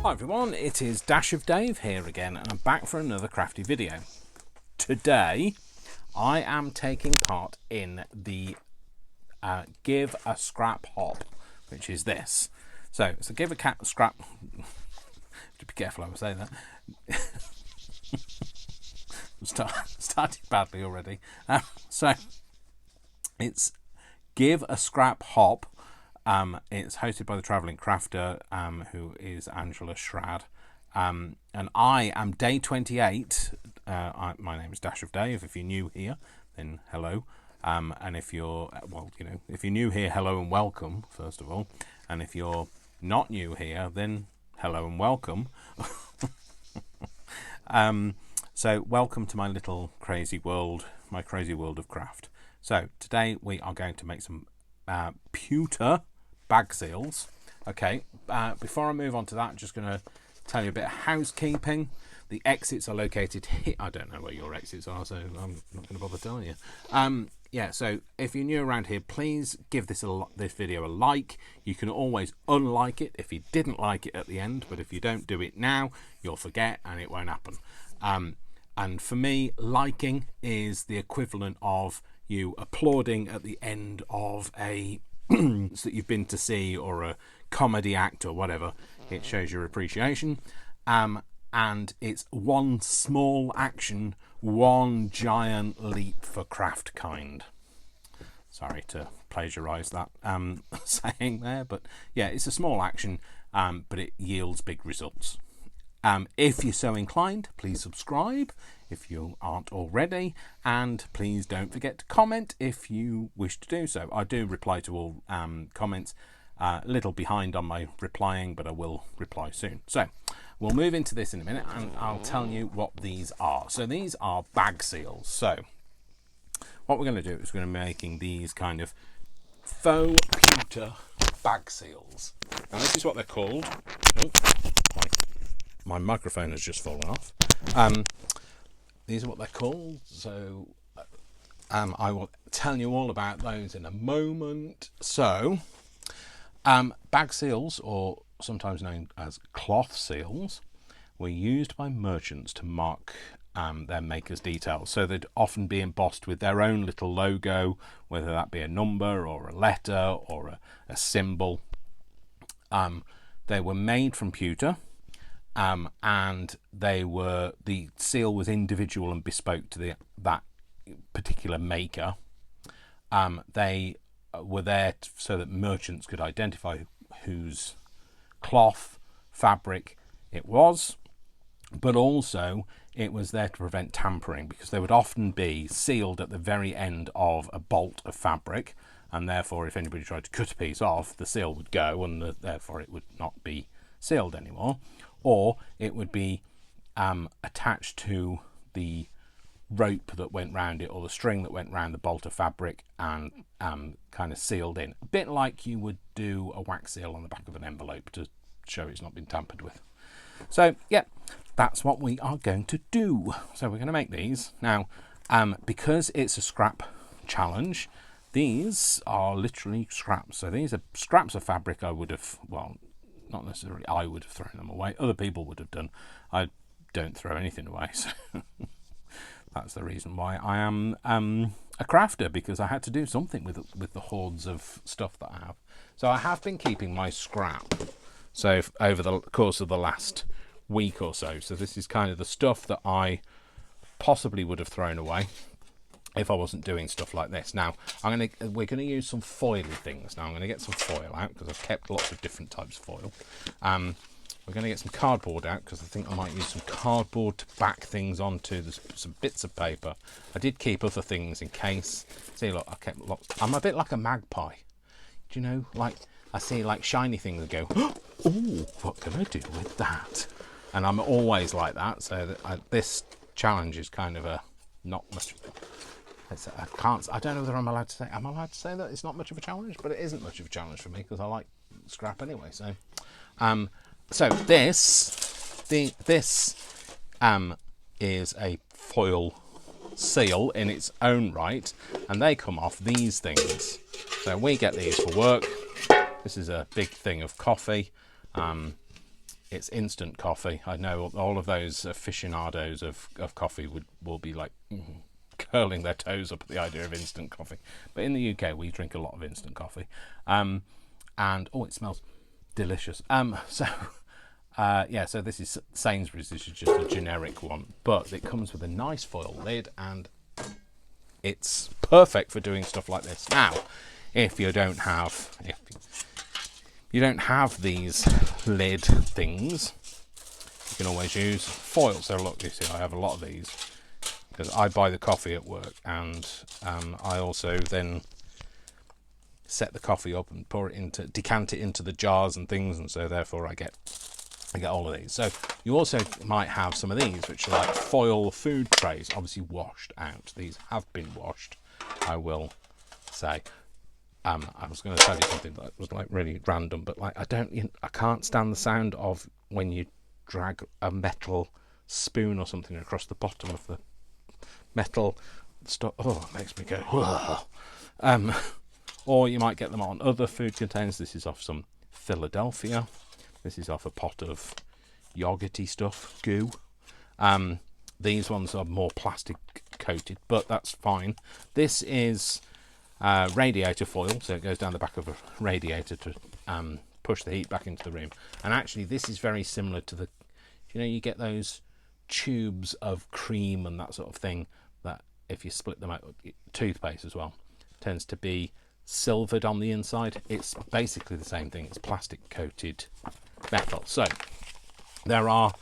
Hi everyone, it is Dash of Dave here again, and I'm back for another crafty video. Today, I am taking part in the Give a Scrap Hop, which is this. So, it's a Give a Scrap... to be careful how I say that. Started badly already. So, it's Give a Scrap Hop. It's hosted by the Travelling Crafter, who is Angela Shrad. And I am day 28. My name is Dash of Dave. If you're new here, then hello. And if you're, if you're new here, hello and welcome, first of all. And if you're not new here, then hello and welcome. So welcome to my little crazy world, my crazy world of craft. So today we are going to make some pewter bag seals. Okay, before I move on to that, I'm just going to tell you a bit of housekeeping. The exits are located here. I don't know where your exits are, so I'm not going to bother telling you. Yeah, so if you're new around here, please give this video a like. You can always unlike it if you didn't like it at the end, but if you don't do it now, you'll forget and it won't happen. And for me, liking is the equivalent of you applauding at the end of a that you've been to see, or a comedy act or whatever. It shows your appreciation, and it's one small action, one giant leap for craft kind. Sorry to plagiarize that saying there, but yeah, it's a small action, but it yields big results. If you're so inclined, please subscribe if you aren't already, and please don't forget to comment if you wish to do so. I do reply to all comments. A little behind on my replying, but I will reply soon. So we'll move into this in a minute, and I'll tell you what these are. So these are bag seals. So what we're going to do is we're going to be making these kind of faux pewter bag seals. Now this is what they're called. Oh, my microphone has just fallen off. These are what they're called, so I will tell you all about those in a moment. So, bag seals, or sometimes known as cloth seals, were used by merchants to mark their maker's details. So they'd often be embossed with their own little logo, whether that be a number or a letter or a symbol. They were made from pewter. And the seal was individual and bespoke to that particular maker. They were there so that merchants could identify whose cloth, fabric it was, but also it was there to prevent tampering, because they would often be sealed at the very end of a bolt of fabric, and therefore if anybody tried to cut a piece off, the seal would go, and therefore it would not be sealed anymore. Or it would be attached to the rope that went round it, or the string that went round the bolt of fabric, and kind of sealed in. A bit like you would do a wax seal on the back of an envelope to show it's not been tampered with. So, yeah, that's what we are going to do. So we're going to make these. Now, because it's a scrap challenge, these are literally scraps. So these are scraps of fabric I would have, well, not necessarily I would have thrown them away. Other people would have done. I don't throw anything away, so that's the reason why I am a crafter, because I had to do something with the hordes of stuff that I have. So I have been keeping my scrap. So over the course of the last week or so. So this is kind of the stuff that I possibly would have thrown away if I wasn't doing stuff like this. Now, we're going to use some foily things. Now, I'm going to get some foil out, because I've kept lots of different types of foil. We're going to get some cardboard out, because I think I might use some cardboard to back things onto. There's some bits of paper. I did keep other things in case. See, look, I kept lots. I'm a bit like a magpie. Do you know, like, I see like shiny things and go, oh, what can I do with that? And I'm always like that. So this challenge is kind of a not much. I don't know whether I'm allowed to say. Am I allowed to say that it's not much of a challenge? But it isn't much of a challenge for me, because I like scrap anyway. So, so this is a foil seal in its own right, and they come off these things. So we get these for work. This is a big thing of coffee. it's instant coffee. I know all of those aficionados of coffee will be like curling their toes up at the idea of instant coffee. But in the UK, we drink a lot of instant coffee. And oh, it smells delicious. Yeah, so this is Sainsbury's. This is just a generic one, but it comes with a nice foil lid, and it's perfect for doing stuff like this. Now, if you don't have these lid things, you can always use foil. So look, you see, I have a lot of these because I buy the coffee at work, and I also then set the coffee up and decant it into the jars and things, and so therefore I get all of these. So you also might have some of these, which are like foil food trays, obviously washed out. These have been washed, I will say. I was going to tell you something that was like really random, but like I can't stand the sound of when you drag a metal spoon or something across the bottom of the metal stuff. Oh, it makes me go. Whoa. Or you might get them on other food containers. This is off some Philadelphia. This is off a pot of yogurty stuff, goo. These ones are more plastic coated, but that's fine. This is radiator foil, so it goes down the back of a radiator to push the heat back into the room. And actually, this is very similar to you get those tubes of cream and that sort of thing that if you split them out, toothpaste as well, tends to be silvered on the inside. It's basically the same thing. It's plastic coated metal. So there are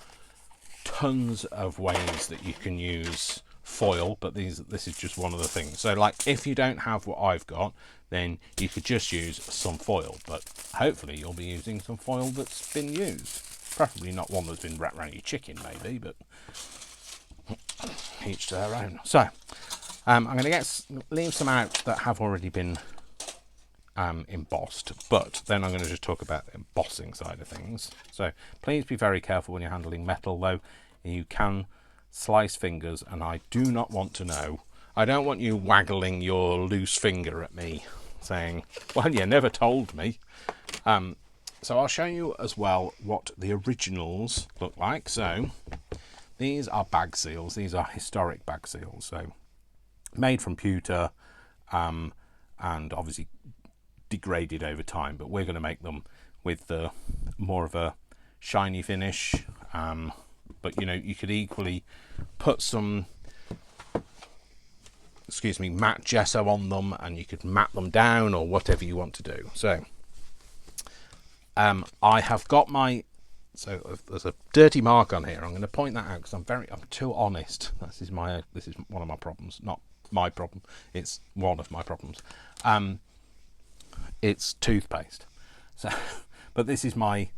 tons of ways that you can use foil, but this is just one of the things. So like if you don't have what I've got, then you could just use some foil, but hopefully you'll be using some foil that's been used, preferably not one that's been wrapped around your chicken maybe, but each to their own. So I'm going to leave some out that have already been embossed, but then I'm going to just talk about the embossing side of things. So please be very careful when you're handling metal, though. You can slice fingers, and I do not want to know. I don't want you waggling your loose finger at me saying, well, you never told me. So I'll show you as well what the originals look like. So these are bag seals. These are historic bag seals, so made from pewter, and obviously degraded over time, but we're going to make them with the more of a shiny finish, but you could equally put some matte gesso on them, and you could matte them down or whatever you want to do. So I have got there's a dirty mark on here. I'm going to point that out because I'm too honest. This is one of my problems. Not my problem, it's one of my problems. It's toothpaste. So, but this is my.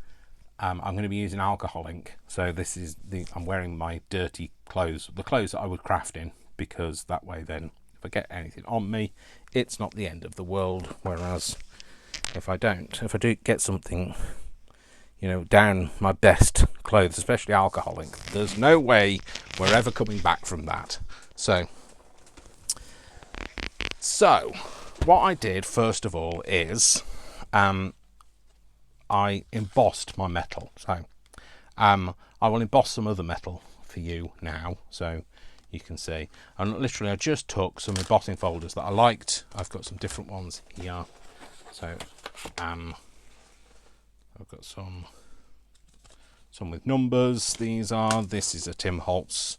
I'm going to be using alcohol ink. So this is I'm wearing my dirty clothes, the clothes that I would craft in, because that way then if I get anything on me, it's not the end of the world. Whereas if I do get something, down my best clothes, especially alcohol ink, there's no way we're ever coming back from that. So what I did first of all is I embossed my metal. So I will emboss some other metal for you now, so you can see. And literally I just took some embossing folders that I liked. I've got some different ones here. So I've got some with numbers. This is a Tim Holtz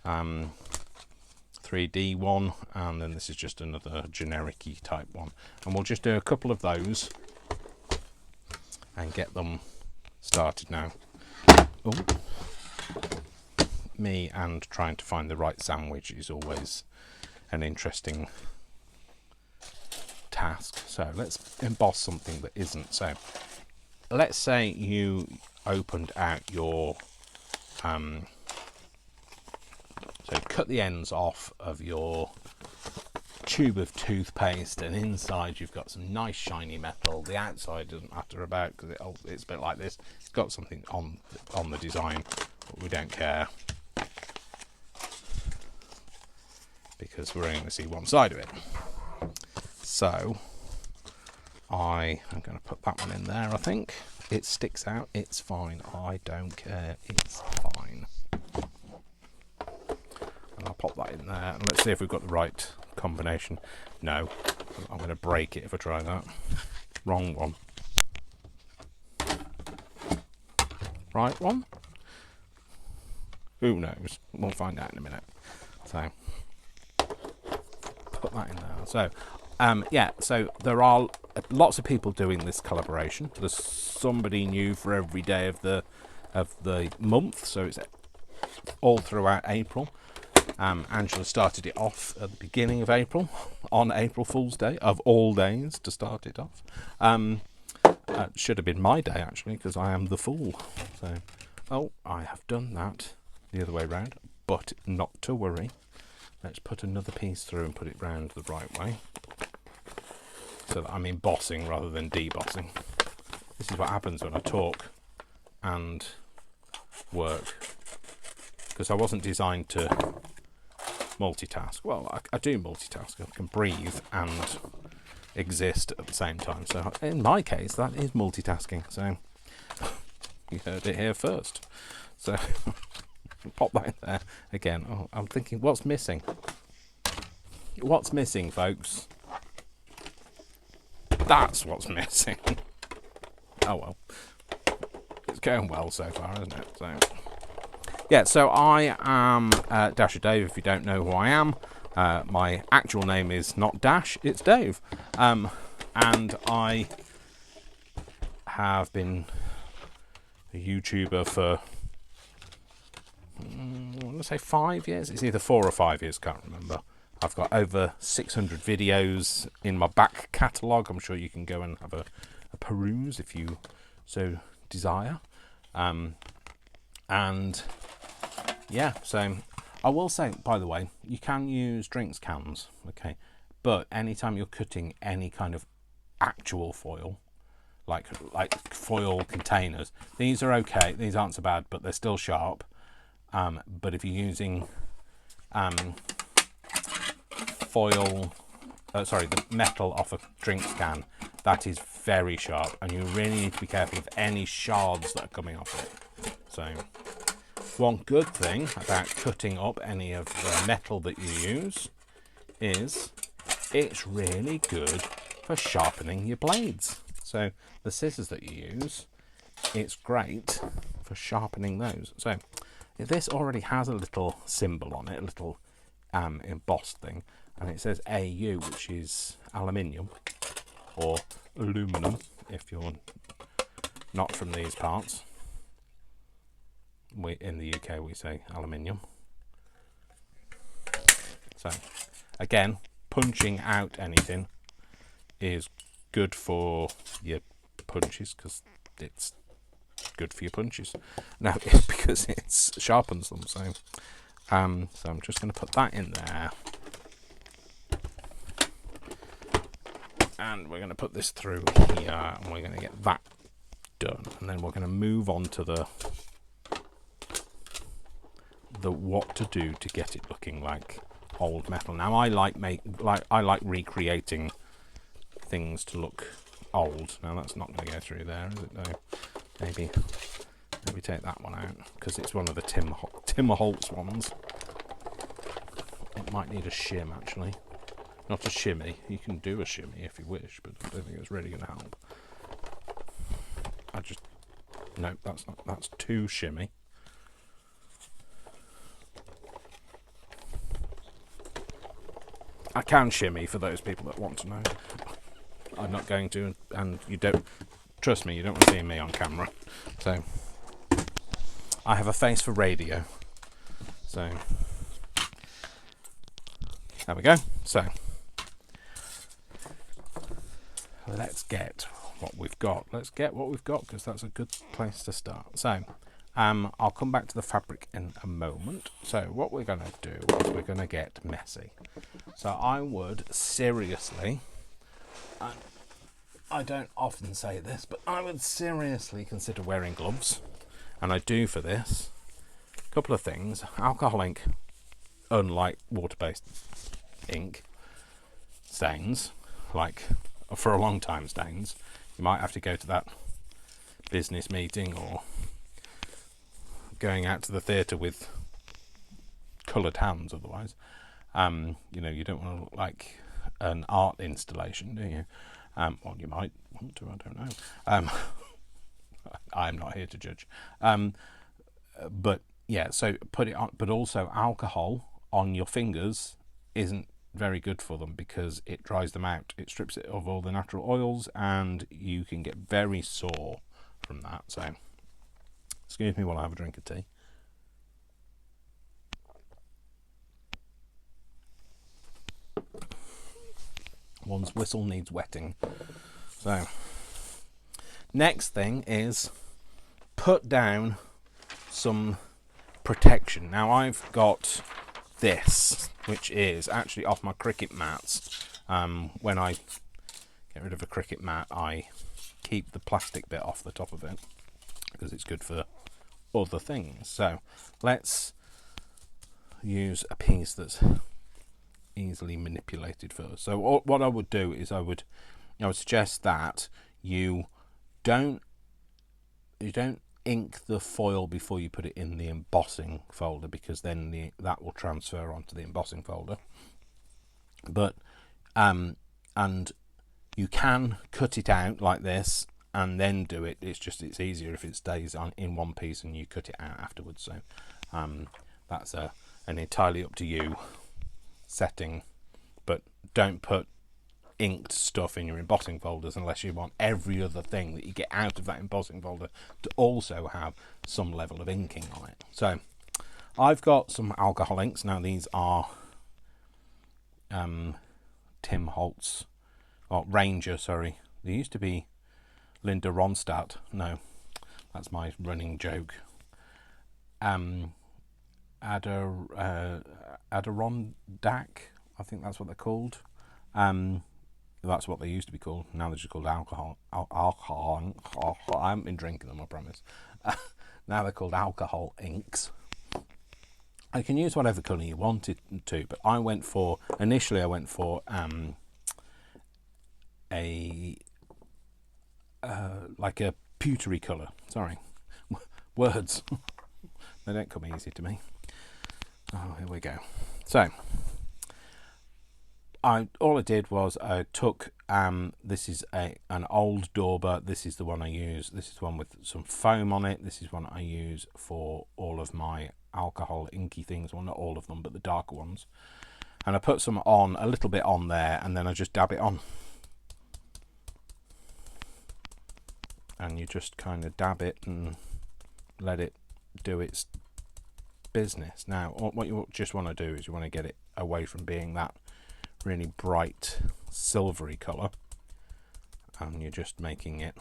3D one, and then this is just another generic-y type one, and we'll just do a couple of those and get them started now. Ooh. Me and trying to find the right sandwich is always an interesting task. So let's emboss something that isn't. So let's say you opened out your so cut the ends off of your tube of toothpaste, and inside you've got some nice shiny metal. The outside doesn't matter about because it's a bit like this. It's got something on the design, but we don't care because we're only going to see one side of it. So I'm going to put that one in there, I think. it sticks out, it's fine. I don't care, it's fine. And I'll pop that in there, and let's see if we've got the right combination. No, I'm going to break it if I try that. Wrong one. Right one? Who knows? We'll find out in a minute. So, put that in there. So, yeah, so there are lots of people doing this collaboration. There's somebody new for every day of the month, so it's all throughout April. Angela started it off at the beginning of April, on April Fool's Day, of all days to start it off. Should have been my day, actually, because I am the fool. So, oh, I have done that the other way round, but not to worry. Let's put another piece through and put it round the right way, so that I'm embossing rather than debossing. This is what happens when I talk and work, because I wasn't designed to multitask. Well, I do multitask. I can breathe and exist at the same time. So in my case, that is multitasking. So you heard it here first. So pop that in there again. Oh, I'm thinking, what's missing? What's missing, folks? That's what's missing. Oh well, it's going well so far, isn't it? So yeah, so I am Dasher Dave. If you don't know who I am, my actual name is not Dash, it's Dave, and I have been a YouTuber for let's say 5 years. It's either 4 or 5 years, can't remember. I've got over 600 videos in my back catalogue. I'm sure you can go and have a peruse if you so desire. And yeah, so I will say, by the way, you can use drinks cans, okay, but anytime you're cutting any kind of actual foil, like foil containers, these are okay. These aren't so bad, but they're still sharp. But if you're using foil, the metal off a drinks can, that is very sharp, and you really need to be careful of any shards that are coming off it. So one good thing about cutting up any of the metal that you use is it's really good for sharpening your blades. So the scissors that you use, it's great for sharpening those. So this already has a little symbol on it, a little embossed thing, and it says AU, which is aluminium or aluminum if you're not from these parts. In the UK we say aluminium. So again, punching out anything is good for your punches, because it's good for your punches. No, because it sharpens them. So I'm just going to put that in there, and we're going to put this through here, and we're going to get that done, and then we're going to move on to the what to do to get it looking like old metal. Now I like recreating things to look old. Now that's not going to go through there, is it? No. Maybe take that one out, because it's one of the Tim Holtz ones. It might need a shim, actually. Not a shimmy. You can do a shimmy if you wish, but I don't think it's really going to help. No, that's too shimmy. I can shimmy for those people that want to know. I'm not going to, and you don't, trust me, you don't want to see me on camera. So I have a face for radio. So there we go. So let's get what we've got. Let's get what we've got, because that's a good place to start. So I'll come back to the fabric in a moment. So what we're going to do is we're going to get messy. So I would seriously, I don't often say this, but I would seriously consider wearing gloves. And I do for this. A couple of things. Alcohol ink, unlike water-based ink, stains, like for a long time stains. You might have to go to that business meeting or going out to the theatre with coloured hands otherwise. You know, you don't want to look like an art installation, do you? Well, you might want to, I don't know. I'm not here to judge. But yeah, so put it on, but also alcohol on your fingers isn't very good for them because it dries them out. It strips it of all the natural oils and you can get very sore from that. So excuse me while I have a drink of tea. One's whistle needs wetting. So next thing is put down some protection. Now I've got this, which is actually off my cricket mats. When I get rid of a cricket mat, I keep the plastic bit off the top of it because it's good for other things. So let's use a piece that's easily manipulated first. So what I would do is I would suggest that you don't ink the foil before you put it in the embossing folder, because then that will transfer onto the embossing folder. But and you can cut it out like this and then do it. It's easier if it stays on in one piece and you cut it out afterwards. So that's an entirely up to you setting, but don't put inked stuff in your embossing folders unless you want every other thing that you get out of that embossing folder to also have some level of inking on it. So I've got some alcohol inks. Now these are Tim Holtz, or Ranger, sorry. There used to be Linda Ronstadt. No, that's my running joke. Adirondack, I think that's what they're called. That's what they used to be called. Now they're just called alcohol. I haven't been drinking them, I promise. Now they're called alcohol inks. I can use whatever colour you wanted to, but initially I went for like a pewtery colour. Sorry, words. They don't come easy to me. Oh, here we go. So all I did was I took this is an old dauber. This is the one I use. This is the one with some foam on it. This is one I use for all of my alcohol inky things. Well, not all of them, but the darker ones. And I put some on, a little bit on there, and then I just dab it on. And you just kind of dab it and let it do its business. Now, what you just want to do is you want to get it away from being that really bright silvery colour, and you're just making it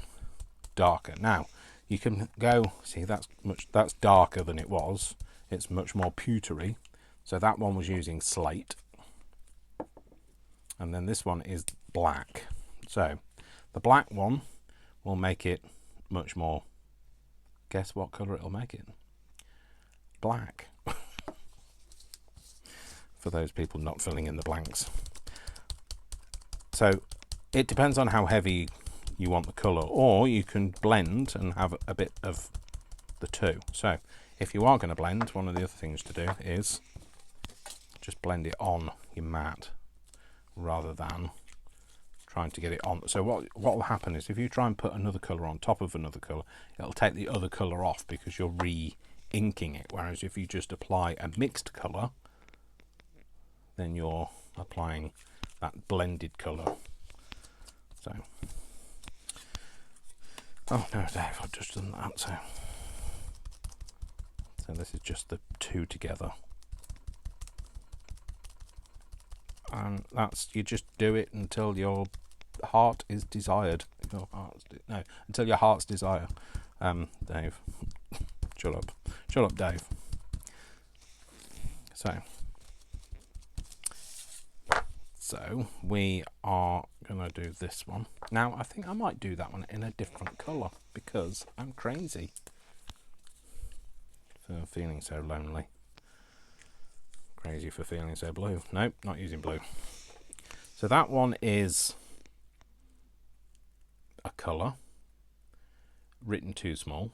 darker. Now you can go, see, that's darker than it was. It's much more pewtery. So that one was using slate, and then this one is black. So the black one will make it much more, guess what colour it'll make it? Black. For those people not filling in the blanks. So it depends on how heavy you want the colour, or you can blend and have a bit of the two. So if you are going to blend, one of the other things to do is just blend it on your mat rather than trying to get it on. So what will happen is if you try and put another colour on top of another colour, it'll take the other colour off because you're re-inking it. Whereas if you just apply a mixed colour, then you're applying that blended colour. So, oh no, Dave, I've just done that. So this is just the two together, and that's, you just do it until your heart is desired. Until your heart's desire. Dave, shut up, Dave. So we are going to do this one. Now, I think I might do that one in a different colour because I'm crazy for feeling so lonely. Crazy for feeling so blue. Nope, not using blue. So that one is a colour. written too small.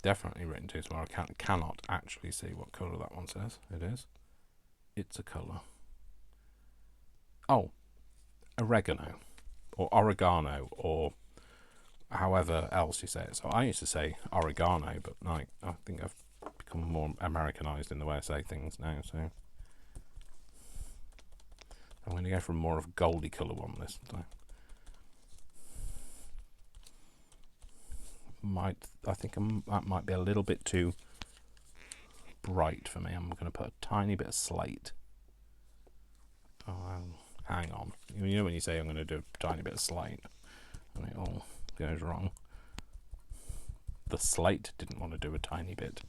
Definitely written too small. I cannot actually see what colour that one says. It is. It's a colour. Oh, oregano, or oregano, or however else you say it. So I used to say oregano, but I think I've become more Americanized in the way I say things now. So I'm going to go for more of a goldy colour one this time. I think that might be a little bit too bright for me. I'm going to put a tiny bit of slate. Oh, hang on. You know when you say I'm going to do a tiny bit of slate, and it all goes wrong. The slate didn't want to do a tiny bit,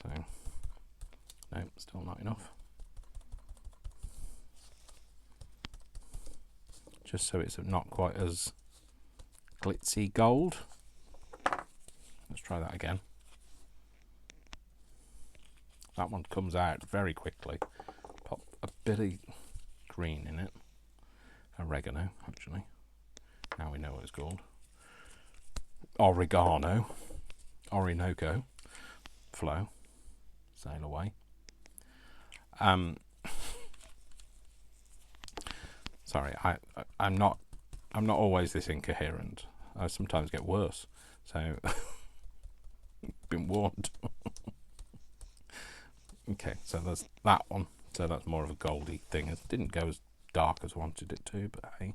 so no, still not enough. Just so it's not quite as glitzy gold. Let's try that again. That one comes out very quickly. Pop a bit of green in it. Oregano, actually. Now we know what it's called. Oregano. Orinoco. Flow. Sail away. Sorry, I'm not always this incoherent. I sometimes get worse. So been warned. Okay, so there's that one. So that's more of a goldy thing. It didn't go as dark as I wanted it to, but hey.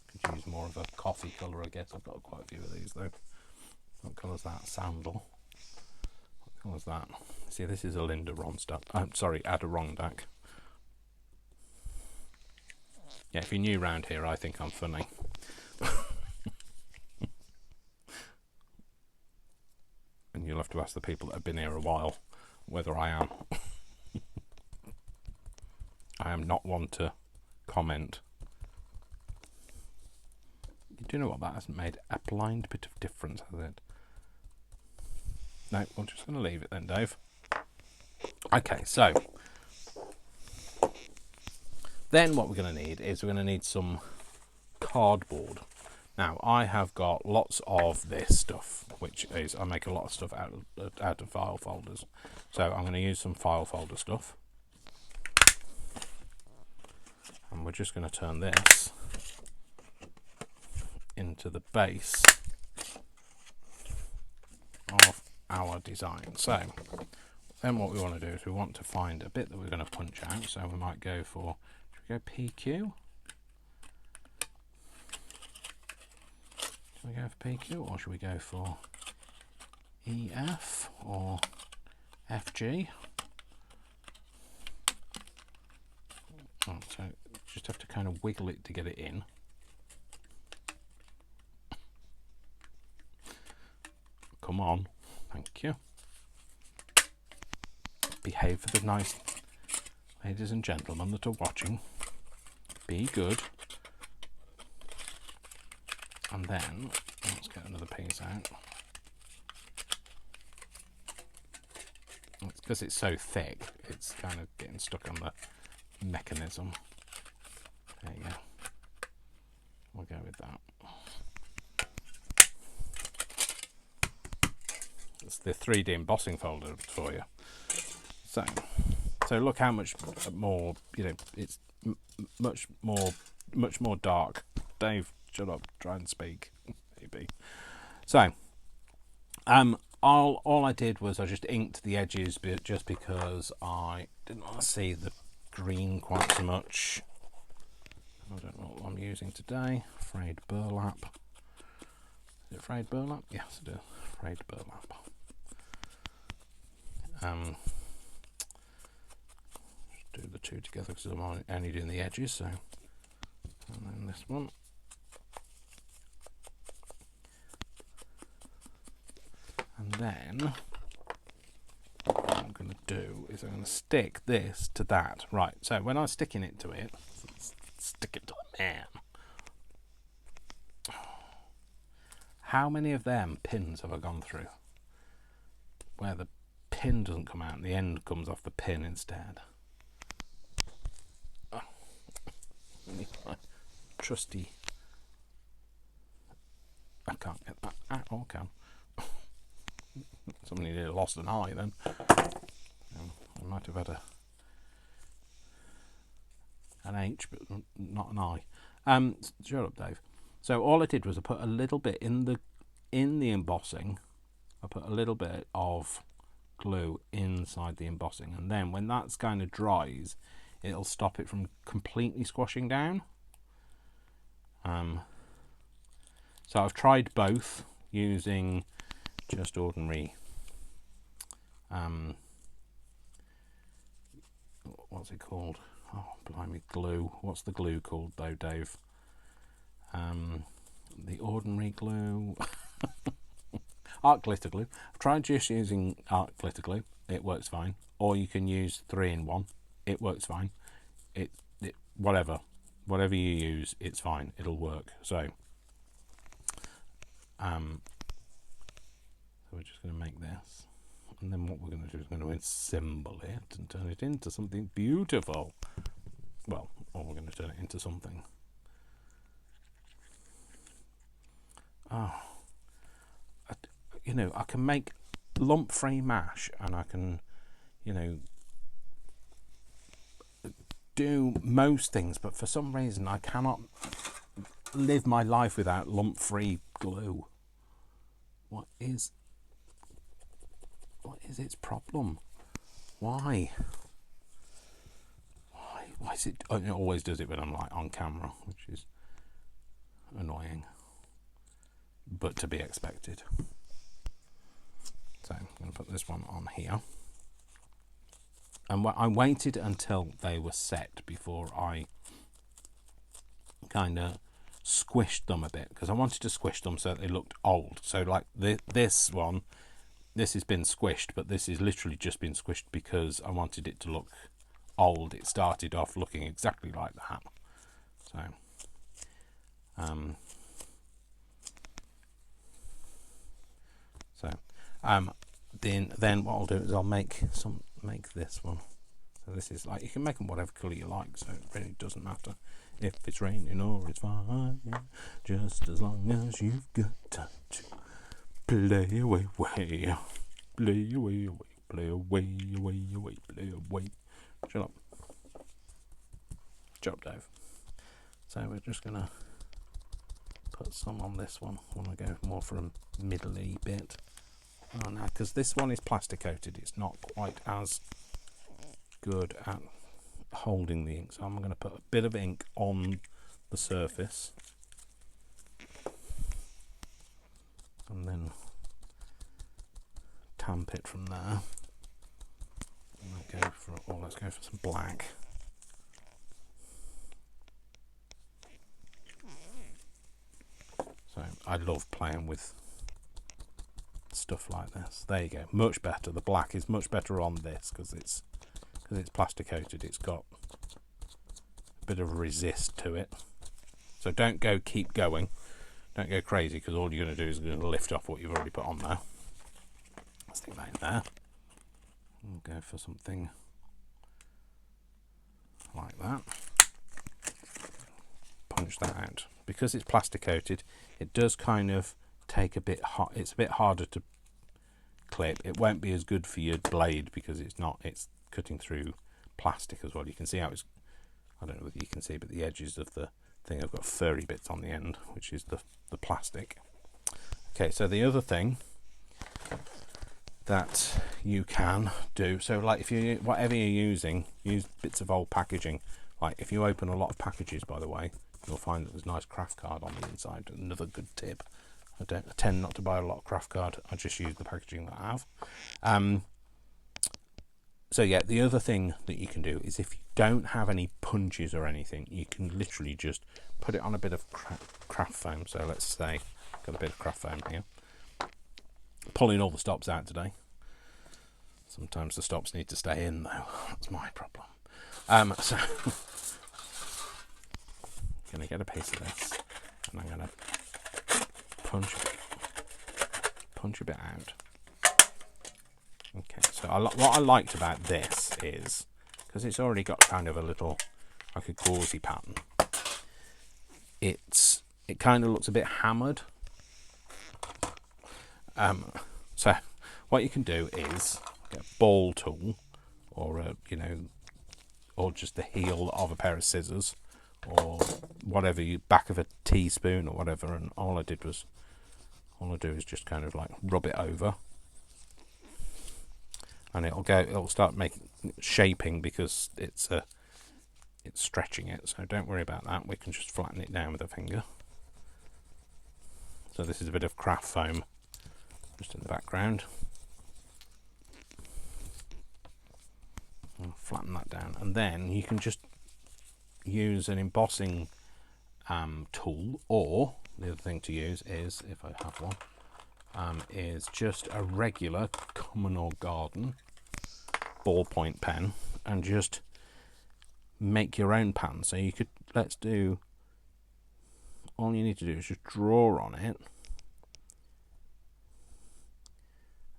Could use more of a coffee colour, I guess. I've got quite a few of these though. What colour's that? Sandal. What colour's that? See, this is a Lyndee Ronstadt. I'm sorry, Adirondack. Yeah, if you're new round here, I think I'm funny. And you'll have to ask the people that have been here a while whether I am. I am not one to comment. Do you know what? That hasn't made a blind bit of difference, has it? No, we're just going to leave it then, Dave. Okay, so then what we're going to need is we're going to need some cardboard. Now, I have got lots of this stuff, which is, I make a lot of stuff out of file folders. So I'm going to use some file folder stuff. And we're just going to turn this into the base of our design. So then what we want to do is we want to find a bit that we're going to punch out. So we might go for, should we go PQ? Should we go for PQ, or should we go for EF or FG? Oh, so just have to kind of wiggle it to get it in. Come on, thank you. Behave for the nice ladies and gentlemen that are watching. Be good. And then, let's get another piece out. It's because it's so thick, it's kind of getting stuck on the mechanism. There you go. We'll go with that. It's the 3D embossing folder for you. So look how much more, you know, it's much more dark. Dave, shut up, try and speak, maybe. So, all I did was I just inked the edges, but just because I didn't want to see the green quite so much. I don't know what I'm using today. Frayed burlap. Is it frayed burlap? Yes, it is. Frayed burlap. Just do the two together because I'm only doing the edges. So, and then this one. And then what I'm going to do is I'm going to stick this to that. Right, so when I'm sticking it to it, stick it to the man. How many of them pins have I gone through? Where the pin doesn't come out and the end comes off the pin instead. Oh. My trusty can. Somebody nearly lost an eye then. I might have had an H, but not an I. Shut up, Dave. So all I did was I put a little bit in the embossing. I put a little bit of glue inside the embossing, and then when that's kind of dries, it'll stop it from completely squashing down. So I've tried both using just ordinary what's it called? Oh, blimey, glue. What's the glue called though, Dave? The ordinary glue. Art glitter glue. I've tried just using art glitter glue. It works fine. Or you can use 3-in-1. It works fine. It whatever you use, it's fine. It'll work. So we're just going to make this, and then what we're going to do is going to assemble it and turn it into something beautiful. Well, or we're going to turn it into something. Oh, I can make lump-free mash, and I can, do most things, but for some reason I cannot live my life without lump-free glue. What is its problem? Why is it? Oh, it always does it when I'm like on camera, which is annoying, but to be expected. So I'm going to put this one on here, and I waited until they were set before I kind of squished them a bit, because I wanted to squish them so that they looked old. So like this one, this has been squished, but this is literally just been squished because I wanted it to look old. It started off looking exactly like that. Then what I'll do is I'll make this one. So this is like, you can make them whatever colour you like, so it really doesn't matter if it's raining or it's fine, just as long as you've got time to play away, play away, play away, play away. Shut up, Dave. So we're just gonna put some on this one. I want to go more for a middly bit. Oh no, because this one is plastic coated, it's not quite as good at holding the ink, so I'm going to put a bit of ink on the surface and then tamp it from there. And let's go for some black. So I love playing with stuff like this. There you go, much better. The black is much better on this because it's plastic coated. It's got a bit of resist to it. So keep going. Don't go crazy, because all you're going to do is going to lift off what you've already put on there. Let's stick that in there. We'll go for something like that. Punch that out. Because it's plastic coated, it does kind of take a bit hot. It's a bit harder to clip. It won't be as good for your blade because it's cutting through plastic as well. You can see how it's, I don't know whether you can see, but the edges of the thing have got furry bits on the end, which is the plastic. Okay, so the other thing that you can do, so like whatever you're using, use bits of old packaging. Like if you open a lot of packages, by the way, you'll find that there's a nice craft card on the inside. Another good tip. I tend not to buy a lot of craft card. I just use the packaging that I have. So yeah, the other thing that you can do is, if you don't have any punches or anything, you can literally just put it on a bit of craft foam. So let's say I've got a bit of craft foam here. Pulling all the stops out today. Sometimes the stops need to stay in though. That's my problem. So I'm going to get a piece of this, and I'm going to punch a bit out. Okay, so what I liked about this is, because it's already got kind of a little, like a gauzy pattern, it kind of looks a bit hammered. So what you can do is get a ball tool, or or just the heel of a pair of scissors, or whatever, you back of a teaspoon or whatever, and all I do is just kind of like rub it over, and it'll start shaping, because it's stretching it, so don't worry about that. We can just flatten it down with a finger. So this is a bit of craft foam just in the background. I'll flatten that down, and then you can just use an embossing tool, or the other thing to use is, if I have one, is just a regular common or garden ballpoint pen, and just make your own pattern. So you could, all you need to do is just draw on it,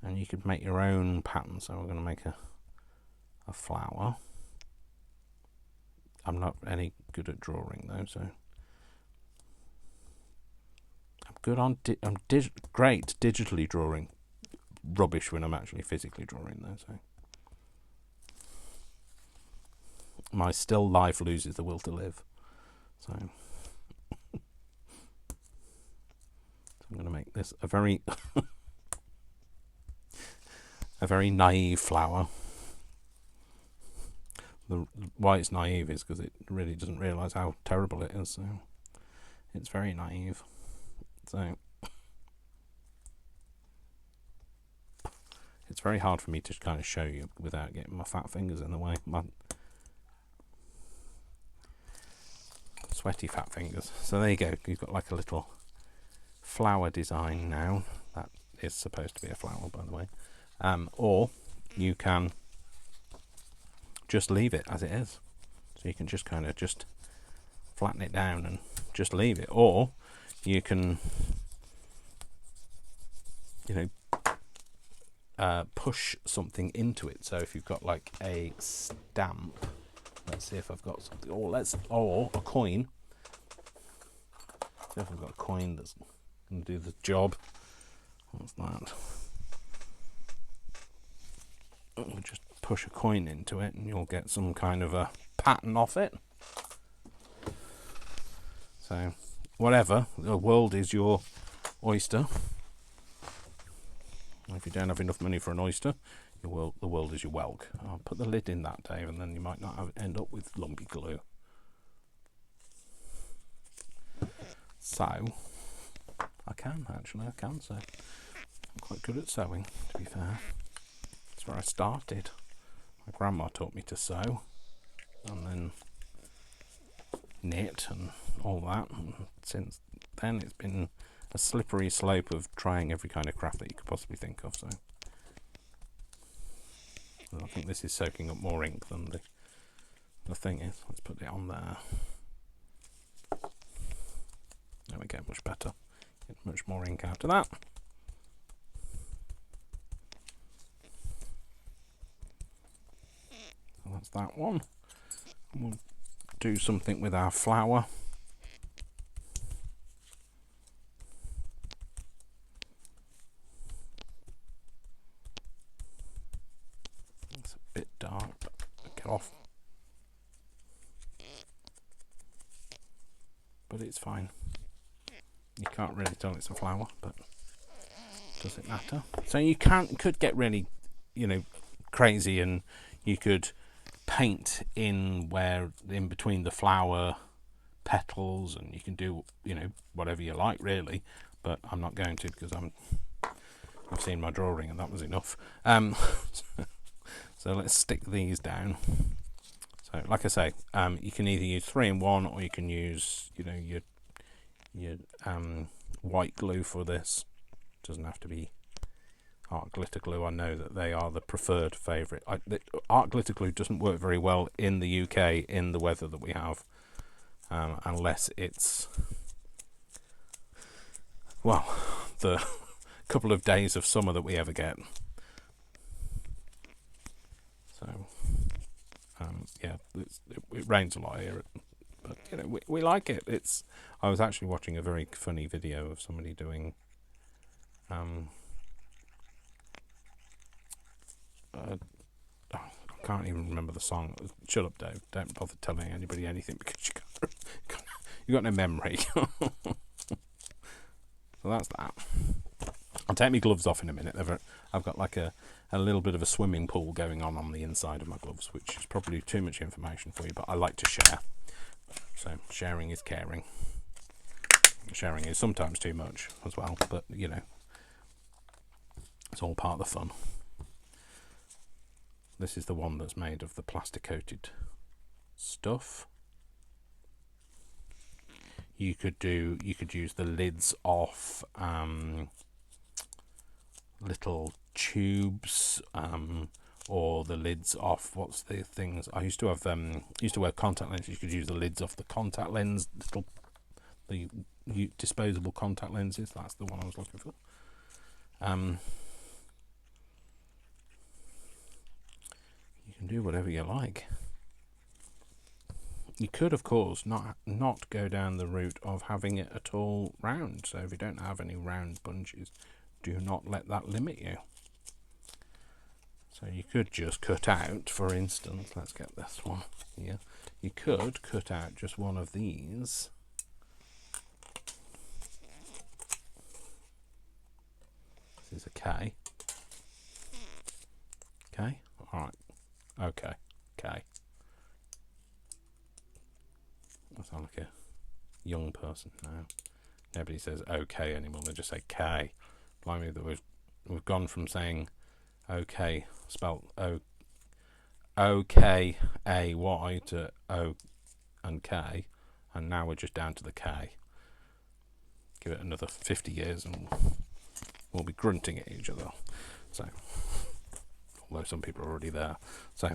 and you could make your own pattern. So we're going to make a flower. I'm not any good at drawing though, so I'm good on great digitally drawing, rubbish when I'm actually physically drawing though. So my still life loses the will to live. So I'm going to make this a very a very naive flower. Why it's naive is because it really doesn't realise how terrible it is, so it's very naive. So it's very hard for me to kind of show you without getting my fat fingers in the way, my sweaty fat fingers. So there you go, you've got like a little flower design now. That is supposed to be a flower, by the way. Or you can just leave it as it is. So you can just kind of just flatten it down and just leave it. Or you can, push something into it. So if you've got like a stamp, let's see if I've got something, or a coin. See if I've got a coin that's going to do the job. What's that? We'll just push a coin into it and you'll get some kind of a pattern off it. So whatever, the world is your oyster. If you don't have enough money for an oyster, the world is your whelk. I'll put the lid in that, Dave, and then you might not end up with lumpy glue. So I can sew. I'm quite good at sewing, to be fair. That's where I started. My grandma taught me to sew, and then knit and all that, and since then it's been a slippery slope of trying every kind of craft that you could possibly think of. So I think this is soaking up more ink than the thing is. Let's put it on there. There we go, much better. Get much more ink out of that. So that's that one. And we'll do something with our flower. It's a bit dark, but get off. But it's fine. You can't really tell it's a flower, but does it matter? So you could get really, crazy, and you could paint in between the flower petals, and you can do whatever you like really, but I'm not going to, because I've seen my drawing and that was enough. So let's stick these down. So like I say, you can either use 3-in-1, or you can use your white glue for this. Doesn't have to be art glitter glue. I know that they are the preferred favourite. Art glitter glue doesn't work very well in the UK in the weather that we have, unless it's, well, the couple of days of summer that we ever get. So yeah, it rains a lot here, but we like it. I was actually watching a very funny video of somebody doing I can't even remember the song. Shut up, Dave. Don't bother telling anybody anything because you got no memory. So that's that. I'll take my gloves off in a minute. I've got like a little bit of a swimming pool going on the inside of my gloves, which is probably too much information for you, but I like to share. So sharing is caring. Sharing is sometimes too much as well, but you know, it's all part of the fun. This is the one that's made of the plastic coated stuff. You could use the lids off little tubes, or the lids off, what's the things I used to have, used to wear contact lenses. You could use the lids off the contact lens, the disposable contact lenses. That's the one I was looking for. You can do whatever you like. You could, of course, not go down the route of having it at all round. So if you don't have any round bunches, do not let that limit you. So you could just cut out, for instance, let's get this one here. You could cut out just one of these. This is a K. Okay, all right. Okay, K. I sound like a young person now. Nobody says okay anymore, they just say K. Blimey, we've gone from saying okay, spelled O-K-A-Y to O and K, and now we're just down to the K. Give it another 50 years and we'll be grunting at each other. So, although some people are already there. So,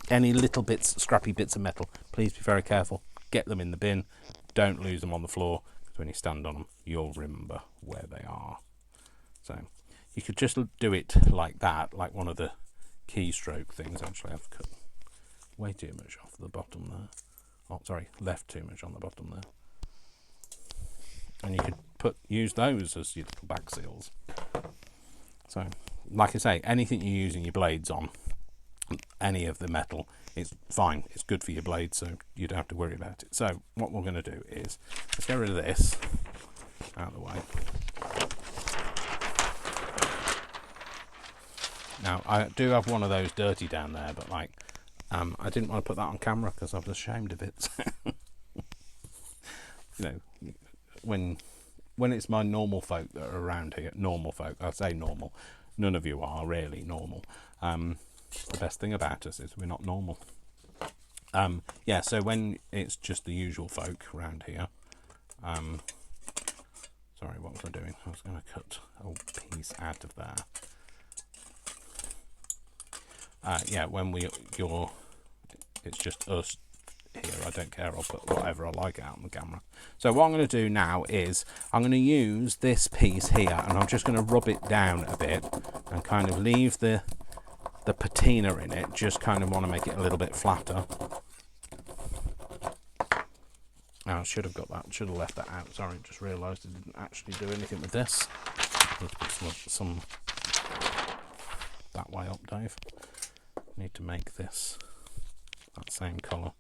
any little bits, scrappy bits of metal, please be very careful. Get them in the bin. Don't lose them on the floor, because when you stand on them, you'll remember where they are. So, you could just do it like that, like one of the keystroke things. Actually, I've cut way too much off the bottom there. Oh, sorry, left too much on the bottom there. And you could use those as your little back seals. So, like I say, anything you're using your blades on, any of the metal, it's fine. It's good for your blades, so you don't have to worry about it. So, what we're going to do is, let's get rid of this out of the way. Now, I do have one of those dirty down there, but like, I didn't want to put that on camera because I was ashamed of it. You know, when it's my normal folk that are around here, normal folk, I say normal, none of you are really normal. The best thing about us is we're not normal. Yeah, so when it's just the usual folk around here, sorry, what was I doing? I was going to cut a piece out of there. Yeah, when it's just us here, I don't care, I'll put whatever I like out on the camera. So what I'm going to do now is I'm going to use this piece here, and I'm just going to rub it down a bit and kind of leave the patina in it. Just kind of want to make it a little bit flatter. I should have left that out. Sorry, just realised I didn't actually do anything with this. Need to put some that way up, Dave. Need to make this that same colour,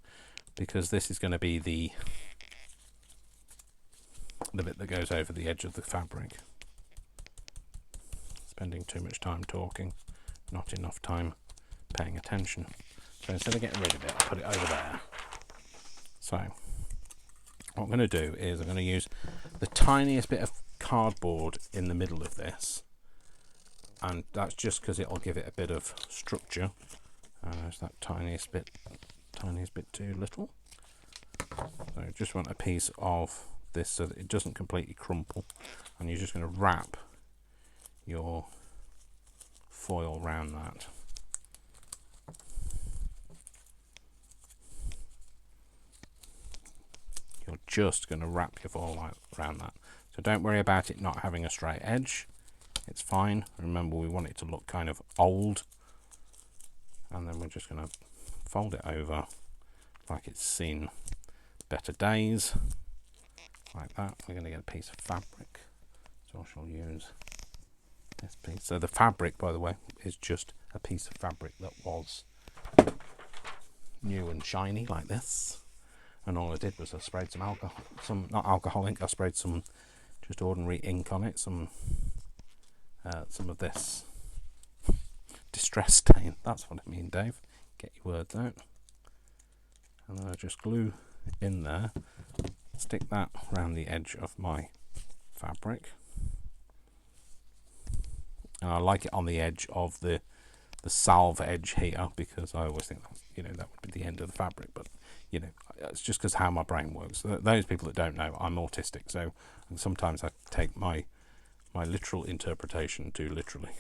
because this is going to be the bit that goes over the edge of the fabric. Spending too much time talking, not enough time paying attention. So instead of getting rid of it, I'll put it over there. So what I'm going to do is I'm going to use the tiniest bit of cardboard in the middle of this, and that's just because it'll give it a bit of structure. There's that tiniest bit too little. So I just want a piece of this so that it doesn't completely crumple, and you're just going to wrap your foil around that. You're just going to wrap your foil around that. So don't worry about it not having a straight edge. It's fine. Remember, we want it to look kind of old. And then we're just going to fold it over like it's seen better days. Like that. We're going to get a piece of fabric. So I shall use this piece. So the fabric, by the way, is just a piece of fabric that was new and shiny like this. And all I did was I sprayed some alcohol, not alcohol ink, I sprayed some just ordinary ink on it, some of this distress stain. That's what I mean, Dave. Get your words out. And then I just glue in there, stick that around the edge of my fabric. And I like it on the edge of the salve edge here, because I always think that, you know, that would be the end of the fabric, but you know, it's just because how my brain works. Those people that don't know, I'm autistic, so sometimes I take my literal interpretation too literally.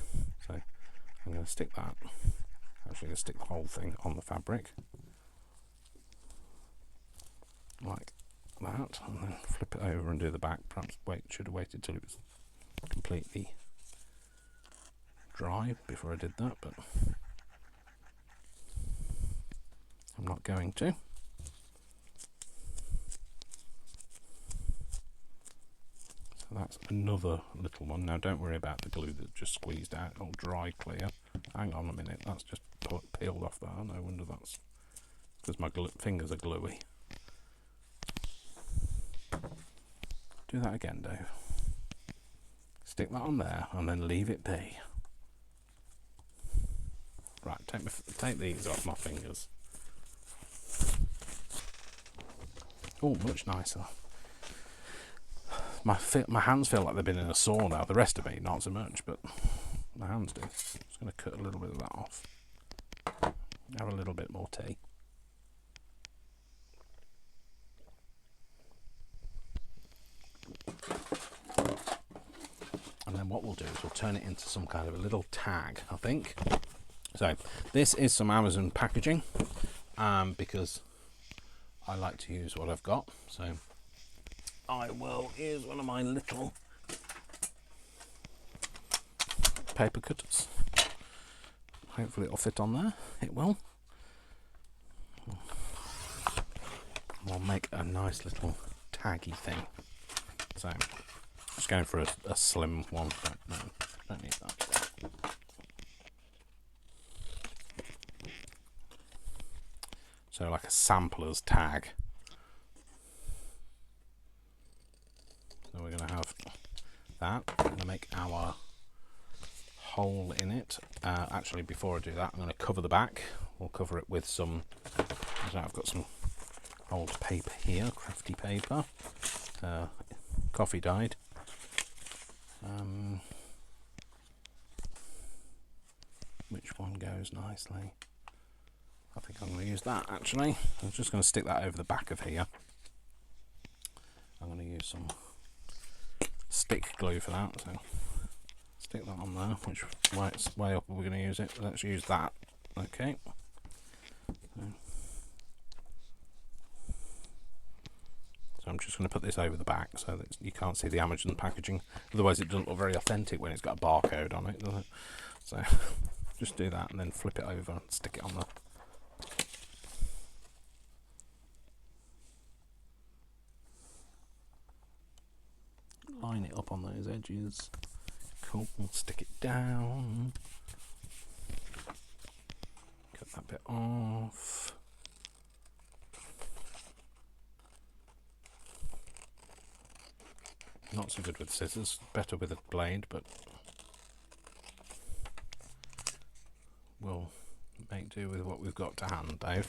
So I'm going to stick that. Actually, going to stick the whole thing on the fabric like that, and then flip it over and do the back. Perhaps should have waited till it was completely dry before I did that, but I'm not going to. So that's another little one. Now don't worry about the glue that just squeezed out. It'll dry clear. Hang on a minute, that's just peeled off there. No wonder that's because my fingers are gluey. Do that again, Dave. Stick that on there and then leave it be. Right, take these off my fingers. Oh, much nicer. My hands feel like they've been in a sauna. The rest of me, not so much, but my hands do. I'm just going to cut a little bit of that off. Have a little bit more tea. And then what we'll do is we'll turn it into some kind of a little tag, I think. So this is some Amazon packaging, because I like to use what I've got. So I will use one of my little paper cutters. Hopefully it'll fit on there. It will. We'll make a nice little taggy thing. So just going for a slim one. No, don't need that. So like a sampler's tag. So we're going to have that. I'm going to make our hole in it. Actually, before I do that, I'm going to cover the back. We'll cover it with some, I've got some old paper here, crafty paper, coffee dyed. Which one goes nicely? I think I'm going to use that actually. I'm just going to stick that over the back of here. I'm going to use some stick glue for that, so stick that on there. Which way up are we going to use it? Let's use that. Okay. So I'm just going to put this over the back so that you can't see the Amazon packaging. Otherwise it doesn't look very authentic when it's got a barcode on it, does it? So just do that and then flip it over and stick it on there. Line it up on those edges. Cool. Stick it down. Cut that bit off. Not so good with scissors, better with a blade, but we'll make do with what we've got to hand, Dave.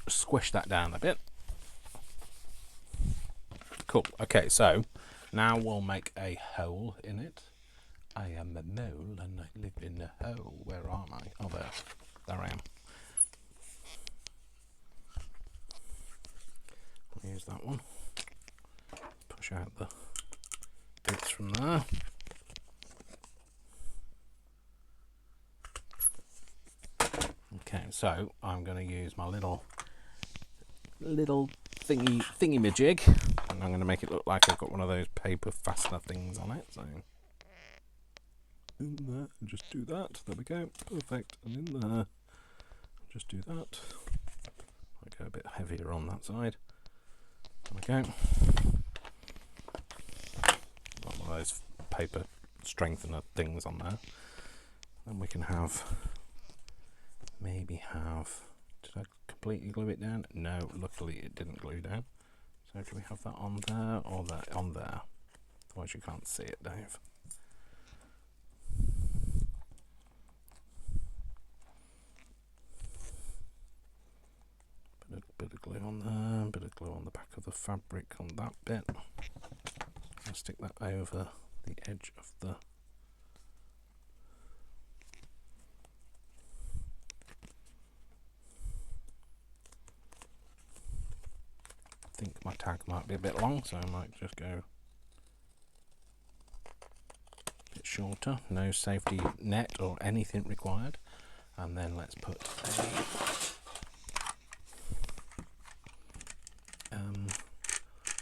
Squish that down a bit. Cool. Okay, so now we'll make a hole in it. I am a mole and I live in a hole. Where am I? Oh, there. There I am. I'll use that one. Push out the bits from there. Okay, so I'm going to use my little thingy majig, and I'm going to make it look like I've got one of those paper fastener things on it. So in there, just do that. There we go, perfect. And in there, just do that. I go a bit heavier on that side. There we go. Got one of those paper strengthener things on there. Then we can have, maybe have, did I completely glue it down? No, luckily it didn't glue down. So do we have that on there or that on there? Otherwise you can't see it, Dave. Bit of glue on there, bit of glue on the back of the fabric on that bit. I'll stick that over the edge of the I think my tag might be a bit long, so I might just go a bit shorter. No safety net or anything required. And then let's put a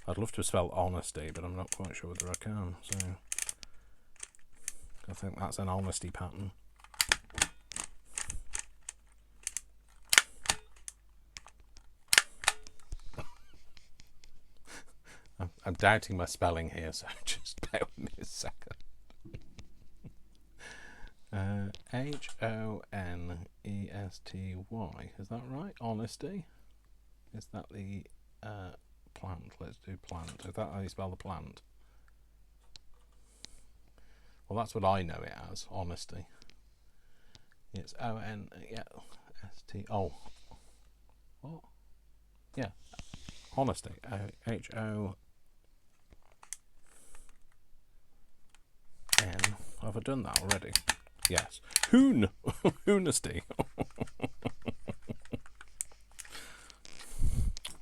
I'd love to spell honesty, but I'm not quite sure whether I can, so I think that's an honesty pattern. I'm doubting my spelling here, so just bear with me a second. H-O-N-E-S-T-Y, is that right? Honesty? Is that the plant? Let's do plant. Is that how you spell the plant? Well, that's what I know it as, honesty. It's O-N, yeah, S-T, oh. What? Yeah, honesty. H-O-N. Have I done that already? Yes. Honesty.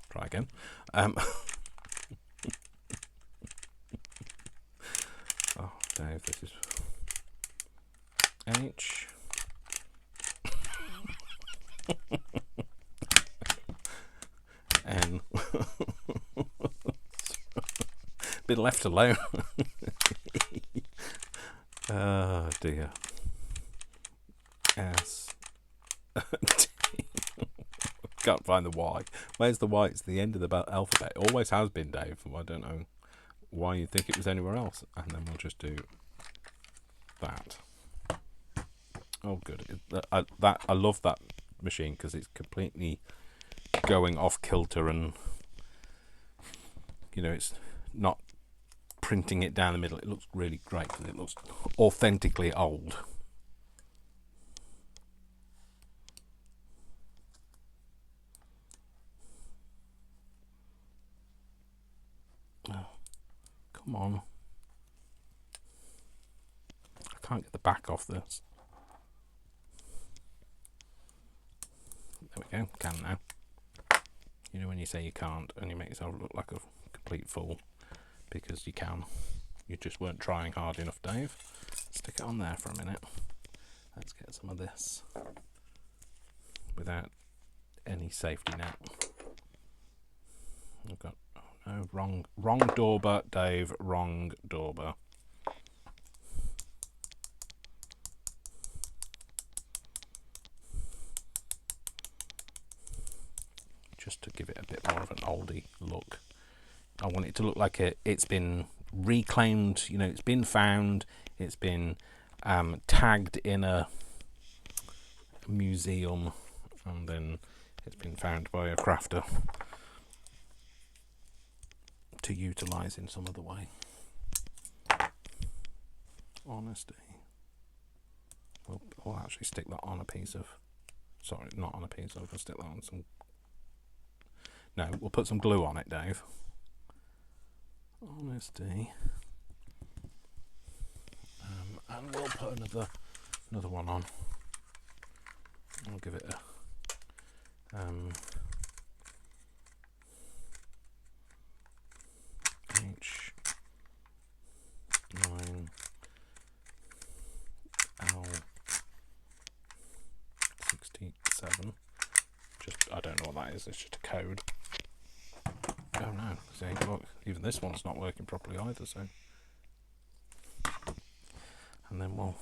Try again. Oh, Dave, this is H. N. Been left alone. Oh dear. S. T. Can't find the Y. Where's the Y? It's the end of the alphabet. It always has been, Dave. I don't know why you think it was anywhere else. And then we'll just do that. Oh, good. I love that machine because it's completely going off kilter, and you know, it's not printing it down the middle. It looks really great because it looks authentically old. Oh, come on. I can't get the back off this. There we go, can now. You know when you say you can't and you make yourself look like a complete fool because you can. You just weren't trying hard enough, Dave. Stick it on there for a minute. Let's get some of this without any safety net. I've got, oh no, wrong dauber, Dave, wrong dauber. Just to give it a bit more of an oldie look. I want it to look like it's been reclaimed, you know, it's been found, it's been tagged in a museum, and then it's been found by a crafter to utilise in some other way. Honesty. We'll actually stick that on a piece of, sorry, not on a piece, I'll just stick that on some, no, we'll put some glue on it, Dave. Honesty. And we'll put another one on. I'll give it a H9 L67. Just, I don't know what that is, it's just a code. Oh no, see, look, even this one's not working properly either, so. And then we'll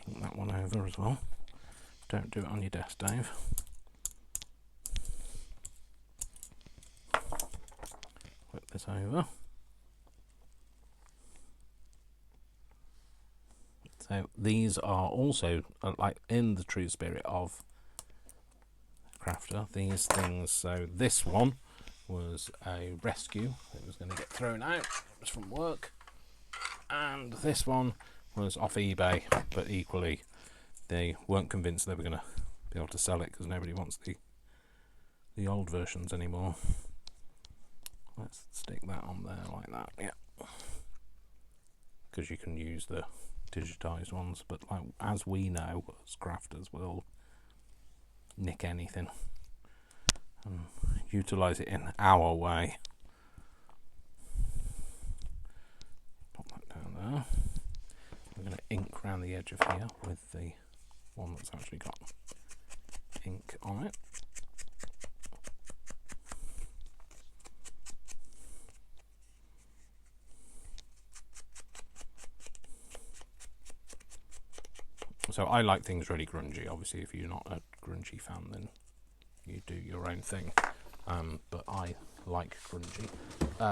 ink that one over as well. Don't do it on your desk, Dave. this over. So these are also like in the true spirit of crafter, these things. So this one was a rescue. It was going to get thrown out. It was from work. And this one was off eBay, but equally they weren't convinced they were going to be able to sell it because nobody wants the old versions anymore. Let's stick that on there like that, yeah. Because you can use the digitized ones, but like as we know, as crafters, will nick anything and utilize it in our way. Pop that down there. I'm going to ink around the edge of here with the one that's actually got ink on it. So I like things really grungy. Obviously, if you're not a grungy fan, then you do your own thing. But I like grungy.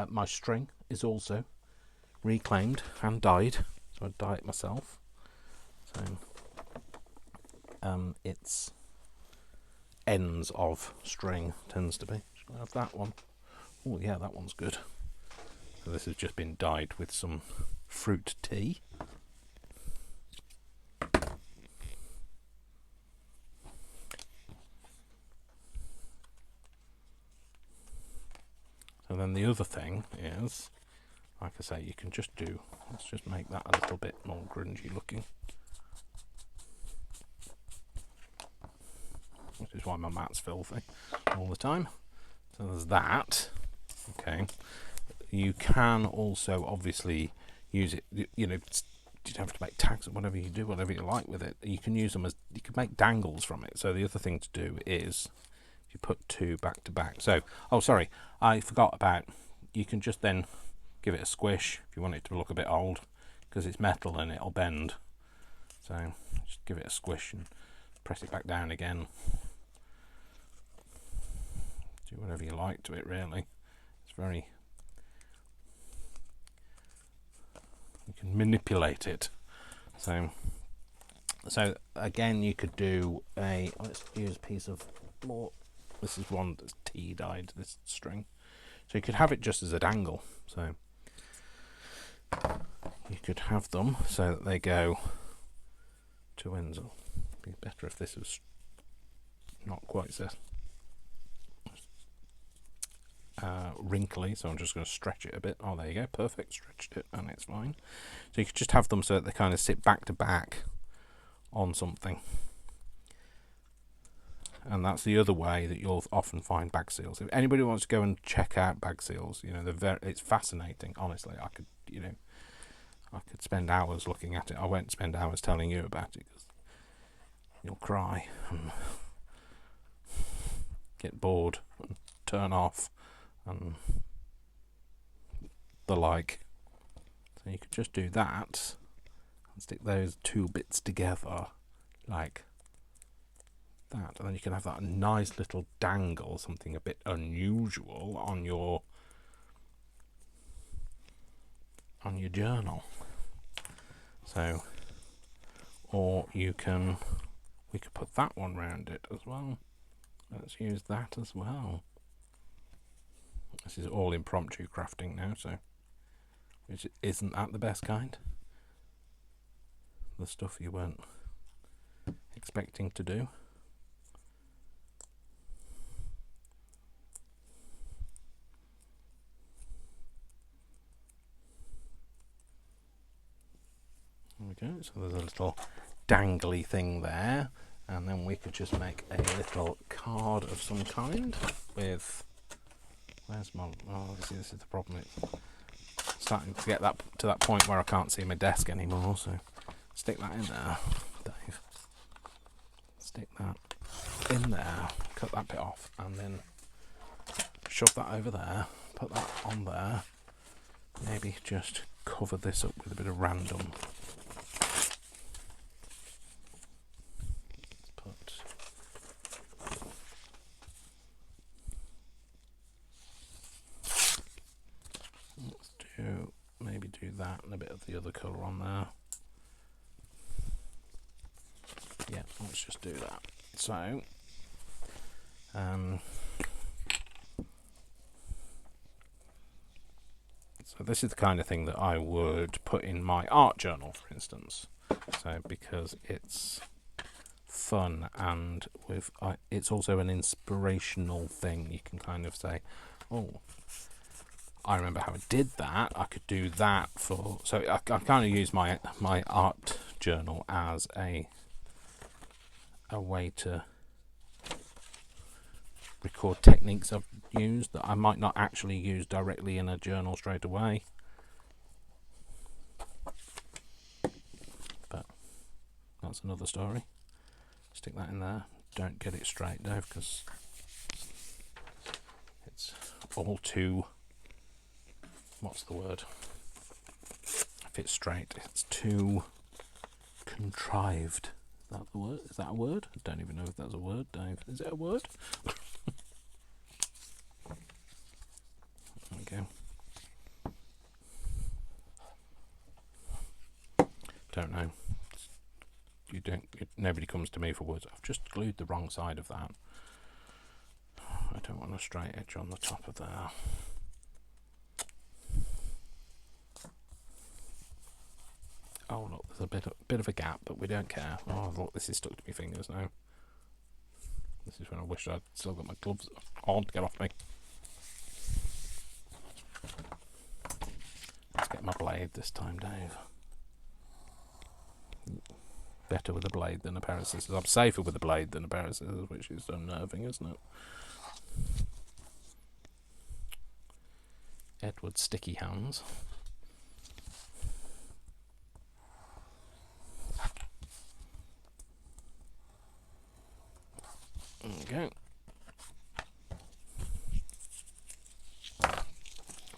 My string is also reclaimed and dyed, so I dye it myself. So it's ends of string tends to be. Should I have that one? Oh yeah, that one's good. So this has just been dyed with some fruit tea. And then the other thing is, like I say, you can just do, let's just make that a little bit more grungy looking. Which is why my mat's filthy all the time. So there's that. Okay. You can also obviously use it, you know, you don't have to make tags or whatever you do, whatever you like with it. You can use them as, you can make dangles from it. So the other thing to do is, you put two back to back. So, oh sorry, I forgot about, you can just then give it a squish if you want it to look a bit old, because it's metal and it'll bend. So just give it a squish and press it back down again. Do whatever you like to it really. It's very, you can manipulate it. So again, you could do a, let's use a piece of more, this is one that's tea dyed, this string. So you could have it just as a dangle. So you could have them so that they go two ends. It'd be better if this was not quite so wrinkly, so I'm just going to stretch it a bit. Oh, there you go, perfect, stretched it and it's fine. So you could just have them so that they kind of sit back to back on something. And that's the other way that you'll often find bag seals. If anybody wants to go and check out bag seals, you know, it's fascinating. Honestly, I could spend hours looking at it. I won't spend hours telling you about it because you'll cry and get bored and turn off and the like. So you could just do that and stick those two bits together like that, and then you can have that nice little dangle, something a bit unusual on your journal. So, or we could put that one round it as well. Let's use that as well. This is all impromptu crafting now, so which isn't that the best kind? The stuff you weren't expecting to do. There we go, so there's a little dangly thing there, and then we could just make a little card of some kind with, where's my, oh see, this is the problem, it's starting to get that to that point where I can't see my desk anymore, so stick that in there, Dave, stick that in there, cut that bit off, and then shove that over there, put that on there, maybe just cover this up with a bit of random. to maybe do that and a bit of the other colour on there. Yeah, let's just do that. So, so this is the kind of thing that I would put in my art journal, for instance. So because it's fun and it's also an inspirational thing. You can kind of say, oh, I remember how I did that. I could do that for. So I kind of use my art journal as a way to record techniques I've used that I might not actually use directly in a journal straight away. But that's another story. Stick that in there. Don't get it straight though, because it's all too, what's the word? If it's straight, it's too contrived. Is that the word? Is that a word? I don't even know if that's a word, Dave. Is it a word? There we go. Don't know. Nobody comes to me for words. I've just glued the wrong side of that. I don't want a straight edge on the top of there. Oh look, there's a bit of a gap, but we don't care. Oh look, this is stuck to my fingers now. This is when I wish I'd still got my gloves on to get off me. Let's get my blade this time, Dave. Better with a blade than a pair of scissors. I'm safer with a blade than a pair of scissors, which is unnerving, isn't it? Edward's sticky hands. There we go.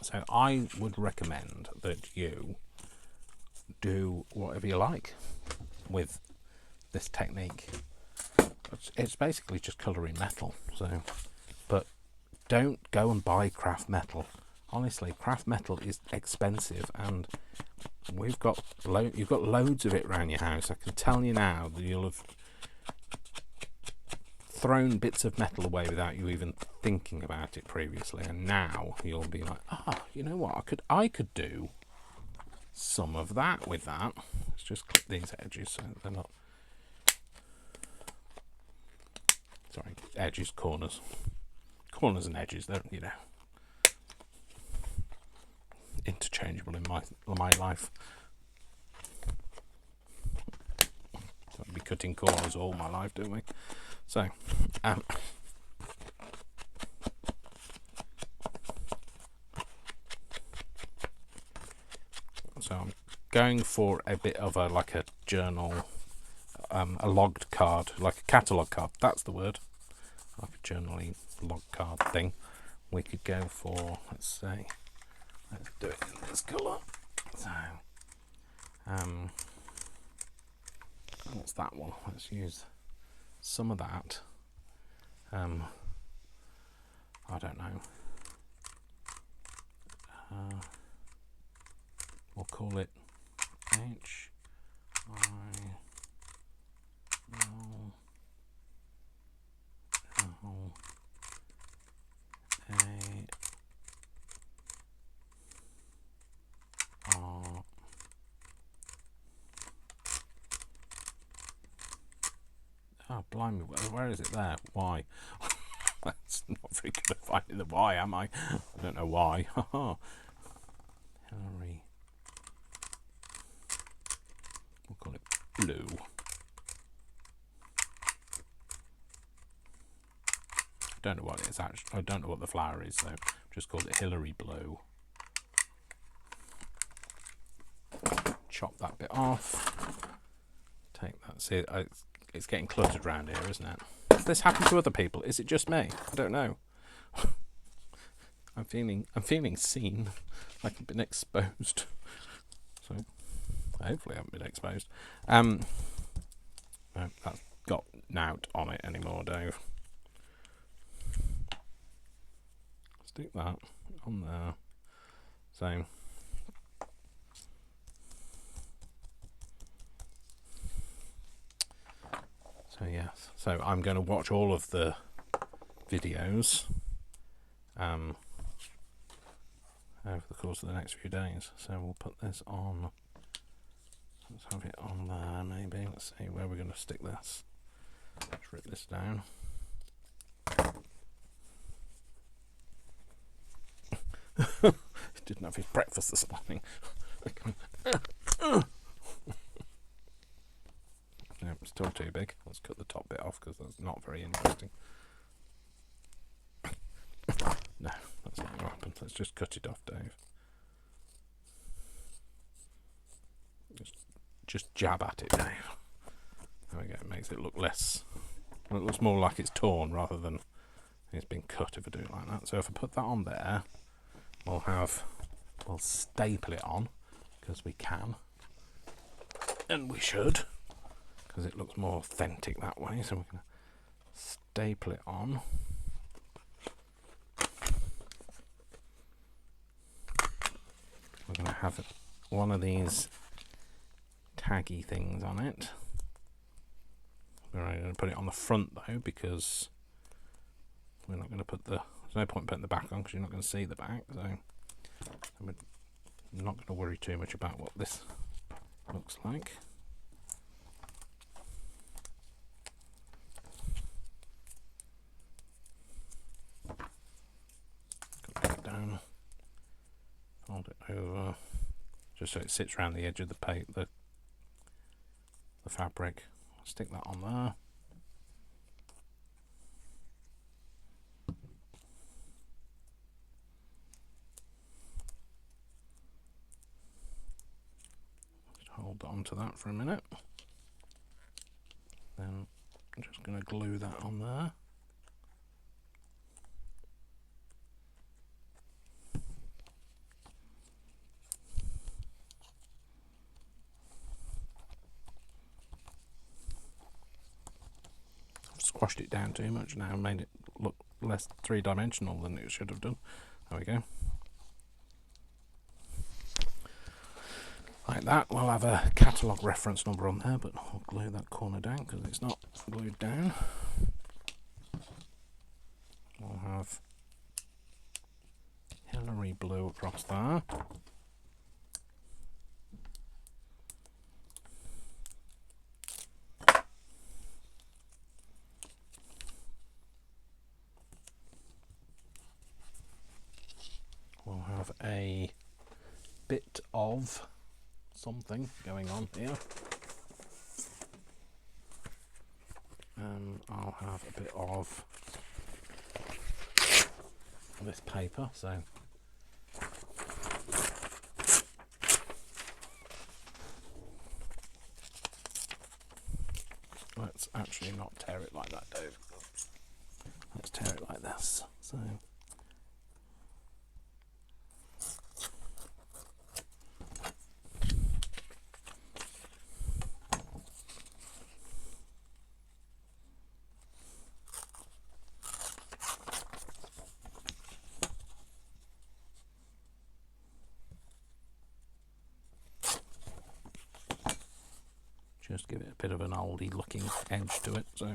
So I would recommend that you do whatever you like with this technique. It's basically just colouring metal. So, but don't go and buy craft metal. Honestly, craft metal is expensive, and you've got loads of it around your house. I can tell you now that you'll have thrown bits of metal away without you even thinking about it previously, and now you'll be like, you know what? I could do some of that with that. Let's just clip these edges so they're not. Sorry, edges, corners and edges. They're, you know, interchangeable in my life. So I'll be cutting corners all my life, don't we? So, so I'm going for a bit of a journal, a logged card, like a catalogue card. That's the word. Like a journaling log card thing. We could go for, let's do it in this colour. So, what's that one? Let's use some of that. I don't know. We'll call it Oh, blimey, where is it there? Why? That's not very good at finding the why, am I? I don't know why. Kerrie. We'll call it blue. I don't know what it is actually. I don't know what the flower is, so just called it Hillary Blue. Chop that bit off. Take that. See, it's getting cluttered around here, isn't it? Does this happen to other people? Is it just me? I don't know. I'm feeling seen, like I've been exposed. So hopefully I haven't been exposed. No, that's got nout on it anymore, Dave. Stick that on there. So So yes, so I'm going to watch all of the videos over the course of the next few days. So we'll put this on. Let's have it on there maybe. Let's see where we're going to stick this. Let's rip this down. He didn't have his breakfast this morning. No, it's still too big. Let's cut the top bit off because that's not very interesting. No, that's not going to happen. Let's just cut it off, Dave. Just jab at it, Dave. There we go. It makes it look less. Well, it looks more like it's torn rather than it's been cut if I do it like that. So if I put that on there, we'll staple it on because we can, and we should, because it looks more authentic that way. So we're going to staple it on. We're going to have one of these taggy things on it. We're only going to put it on the front though, because we're not going to put there's no point putting the back on because you're not going to see the back. So we're not going to worry too much about what this looks like. Put it down. Fold it over, just so it sits around the edge of the fabric. Stick that on there. Just hold on to that for a minute. Then I'm just going to glue that on there. Squashed it down too much now, made it look less three-dimensional than it should have done. There we go. Like that. We'll have a catalogue reference number on there, but I'll glue that corner down because it's not glued down. We'll have Hillary blue across there. We'll have a bit of something going on here. And I'll have a bit of this paper, so let's actually not tear it like that, Dave. Let's tear it like this. So just give it a bit of an oldie looking edge to it, so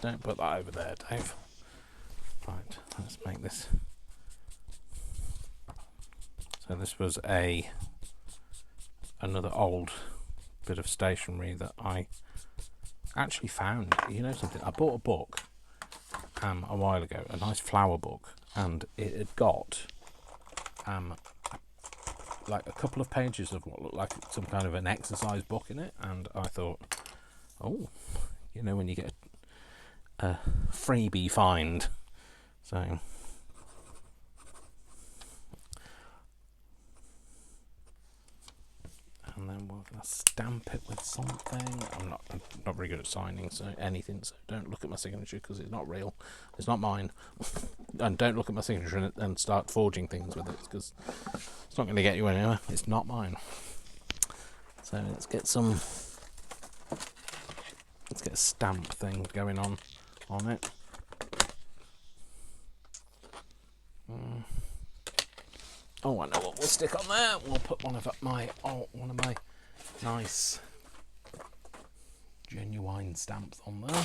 don't put that over there, Dave. Right, let's make this. So this was another old bit of stationery that I actually found. You know something? I bought a book a while ago, a nice flower book, and it had got like a couple of pages of what looked like some kind of an exercise book in it, and I thought, oh, you know when you get a freebie find. So and then we'll stamp it with something. I'm not very good at signing, so anything, so don't look at my signature because it's not real, it's not mine. And don't look at my signature and start forging things with it because it's not going to get you anywhere. It's not mine. So let's get a stamp thing going on it. Oh, I know what we'll stick on there. We'll put one of my nice genuine stamps on there.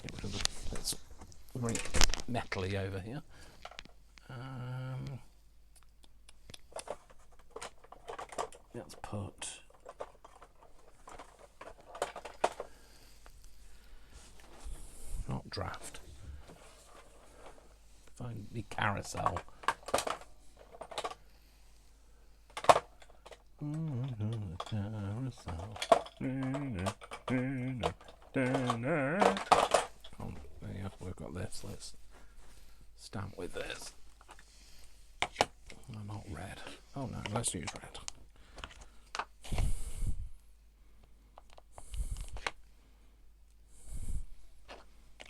Get rid of the bits very metally over here. Let's put not draft. Find the carousel. Carousel. Oh, yeah, we've got this. Let's stamp with this. Oh, not red. Oh no, let's use red.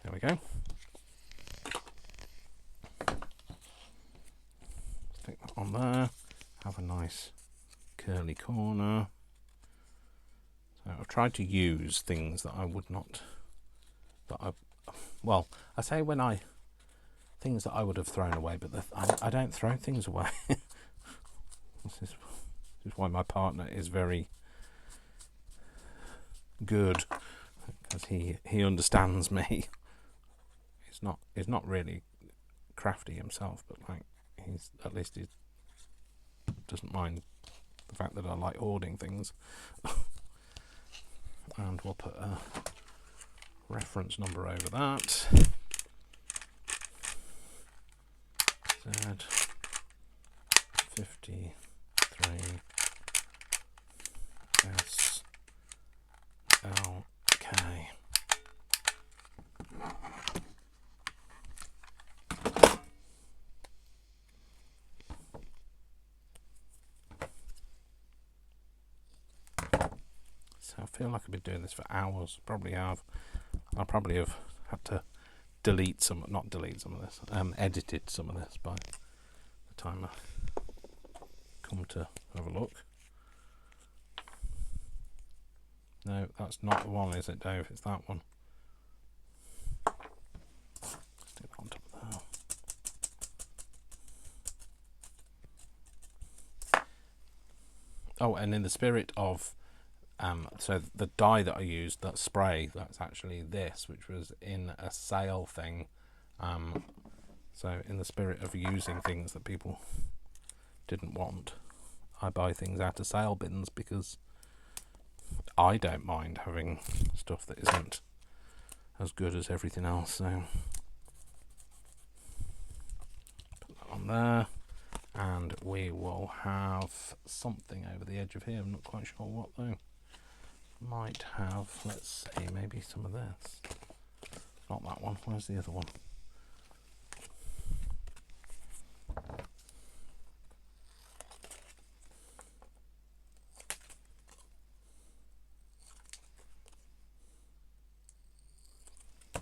There we go. Stick that on there. Have a nice curly corner. So I've tried to use things that I would not, well, I say things that I would have thrown away, but I don't throw things away. This is why my partner is very good, because he understands me. He's not really crafty himself, but like he doesn't mind the fact that I like hoarding things. And we'll put a reference number over that. Z53 SLK. So I feel like I've been doing this for hours. Probably have. I probably have had to edited some of this by the time I come to have a look. No, that's not the one, is it, Dave? It's that one. Stick that on top of that. Oh, and in the spirit of so the dye that I used, that spray, that's actually this, which was in a sale thing. So in the spirit of using things that people didn't want, I buy things out of sale bins because I don't mind having stuff that isn't as good as everything else. So put that on there, and we will have something over the edge of here. I'm not quite sure what though. Might have, let's see, maybe some of this. Not that one. Where's the other one?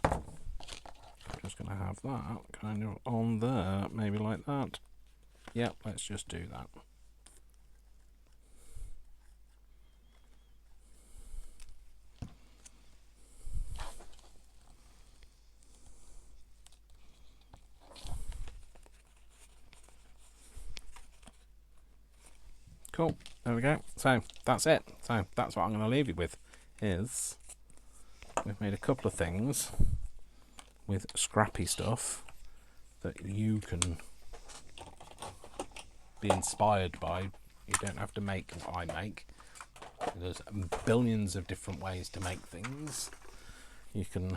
I'm just going to have that kind of on there, maybe like that. Yep, let's just do that. Cool, there we go. So that's it. So that's what I'm going to leave you with, is we've made a couple of things with scrappy stuff that you can be inspired by. You don't have to make what I make. There's billions of different ways to make things. You can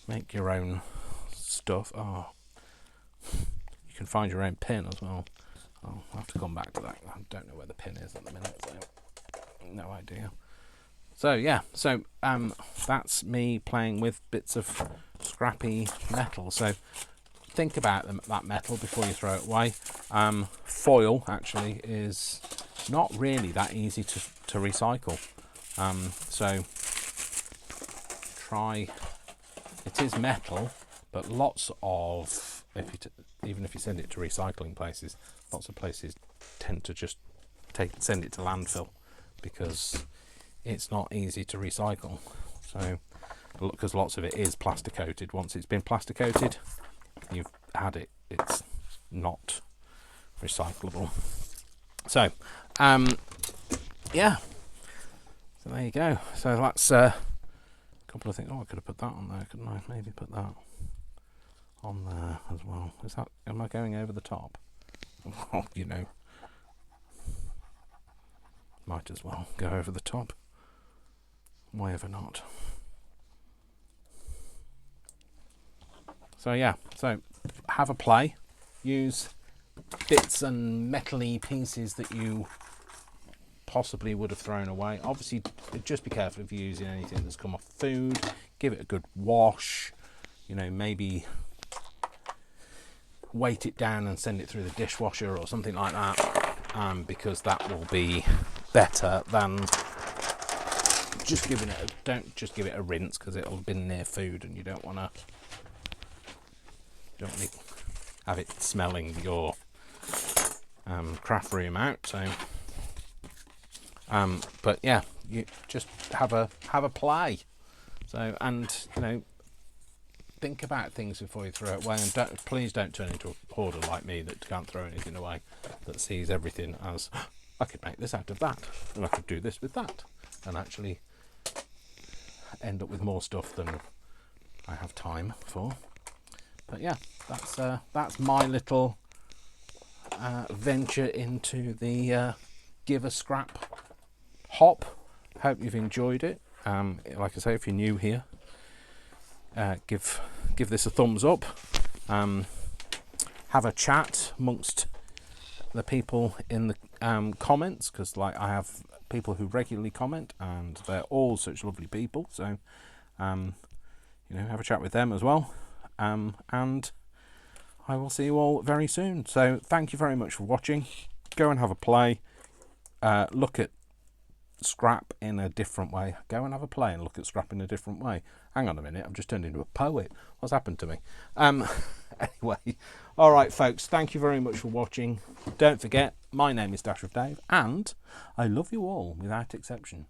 make your own stuff. Oh, you can find your own pin as well. I'll have to come back to that. I don't know where the pin is at the minute, so no idea. So yeah, so that's me playing with bits of scrappy metal. So think about that metal before you throw it away. Foil actually is not really that easy to recycle. So try. It is metal, but lots of even if you send it to recycling places, lots of places tend to just send it to landfill because it's not easy to recycle. So because lots of it is plastic coated. Once it's been plastic coated, you've had it, it's not recyclable. So yeah, so there you go. So that's a couple of things. Oh, I could have put that on there, couldn't I? Maybe put that on there as well. Is that, am I going over the top? Well, you know, might as well go over the top. Why ever not? So yeah, so have a play. Use bits and metal-y pieces that you possibly would have thrown away. Obviously, just be careful if you're using anything that's come off food. Give it a good wash. You know, maybe weight it down and send it through the dishwasher or something like that, because that will be better than just giving it a, don't just give it a rinse, because it'll have been near food and you don't want to have it smelling your craft room out. So but yeah, you just have a play. So, and you know, think about things before you throw it away, and please don't turn into a hoarder like me that can't throw anything away, that sees everything as, I could make this out of that, and I could do this with that, and actually end up with more stuff than I have time for. But yeah, that's my little venture into the Give a Scrap hop. Hope you've enjoyed it. Like I say, if you're new here, give this a thumbs up. Have a chat amongst the people in the comments, because like I have people who regularly comment, and they're all such lovely people. So you know, have a chat with them as well. And I will see you all very soon. So thank you very much for watching. Go and have a play. Look at scrap in a different way. Go and have a play and look at scrap in a different way. Hang on a minute, I've just turned into a poet. What's happened to me? Anyway, all right, folks, thank you very much for watching. Don't forget, my name is Dash of Dave, and I love you all without exception,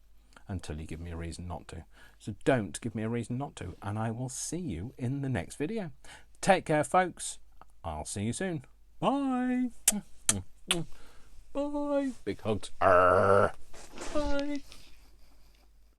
until you give me a reason not to. So don't give me a reason not to, and I will see you in the next video. Take care, folks. I'll see you soon. Bye. Bye. Big hugs. Arr. Bye.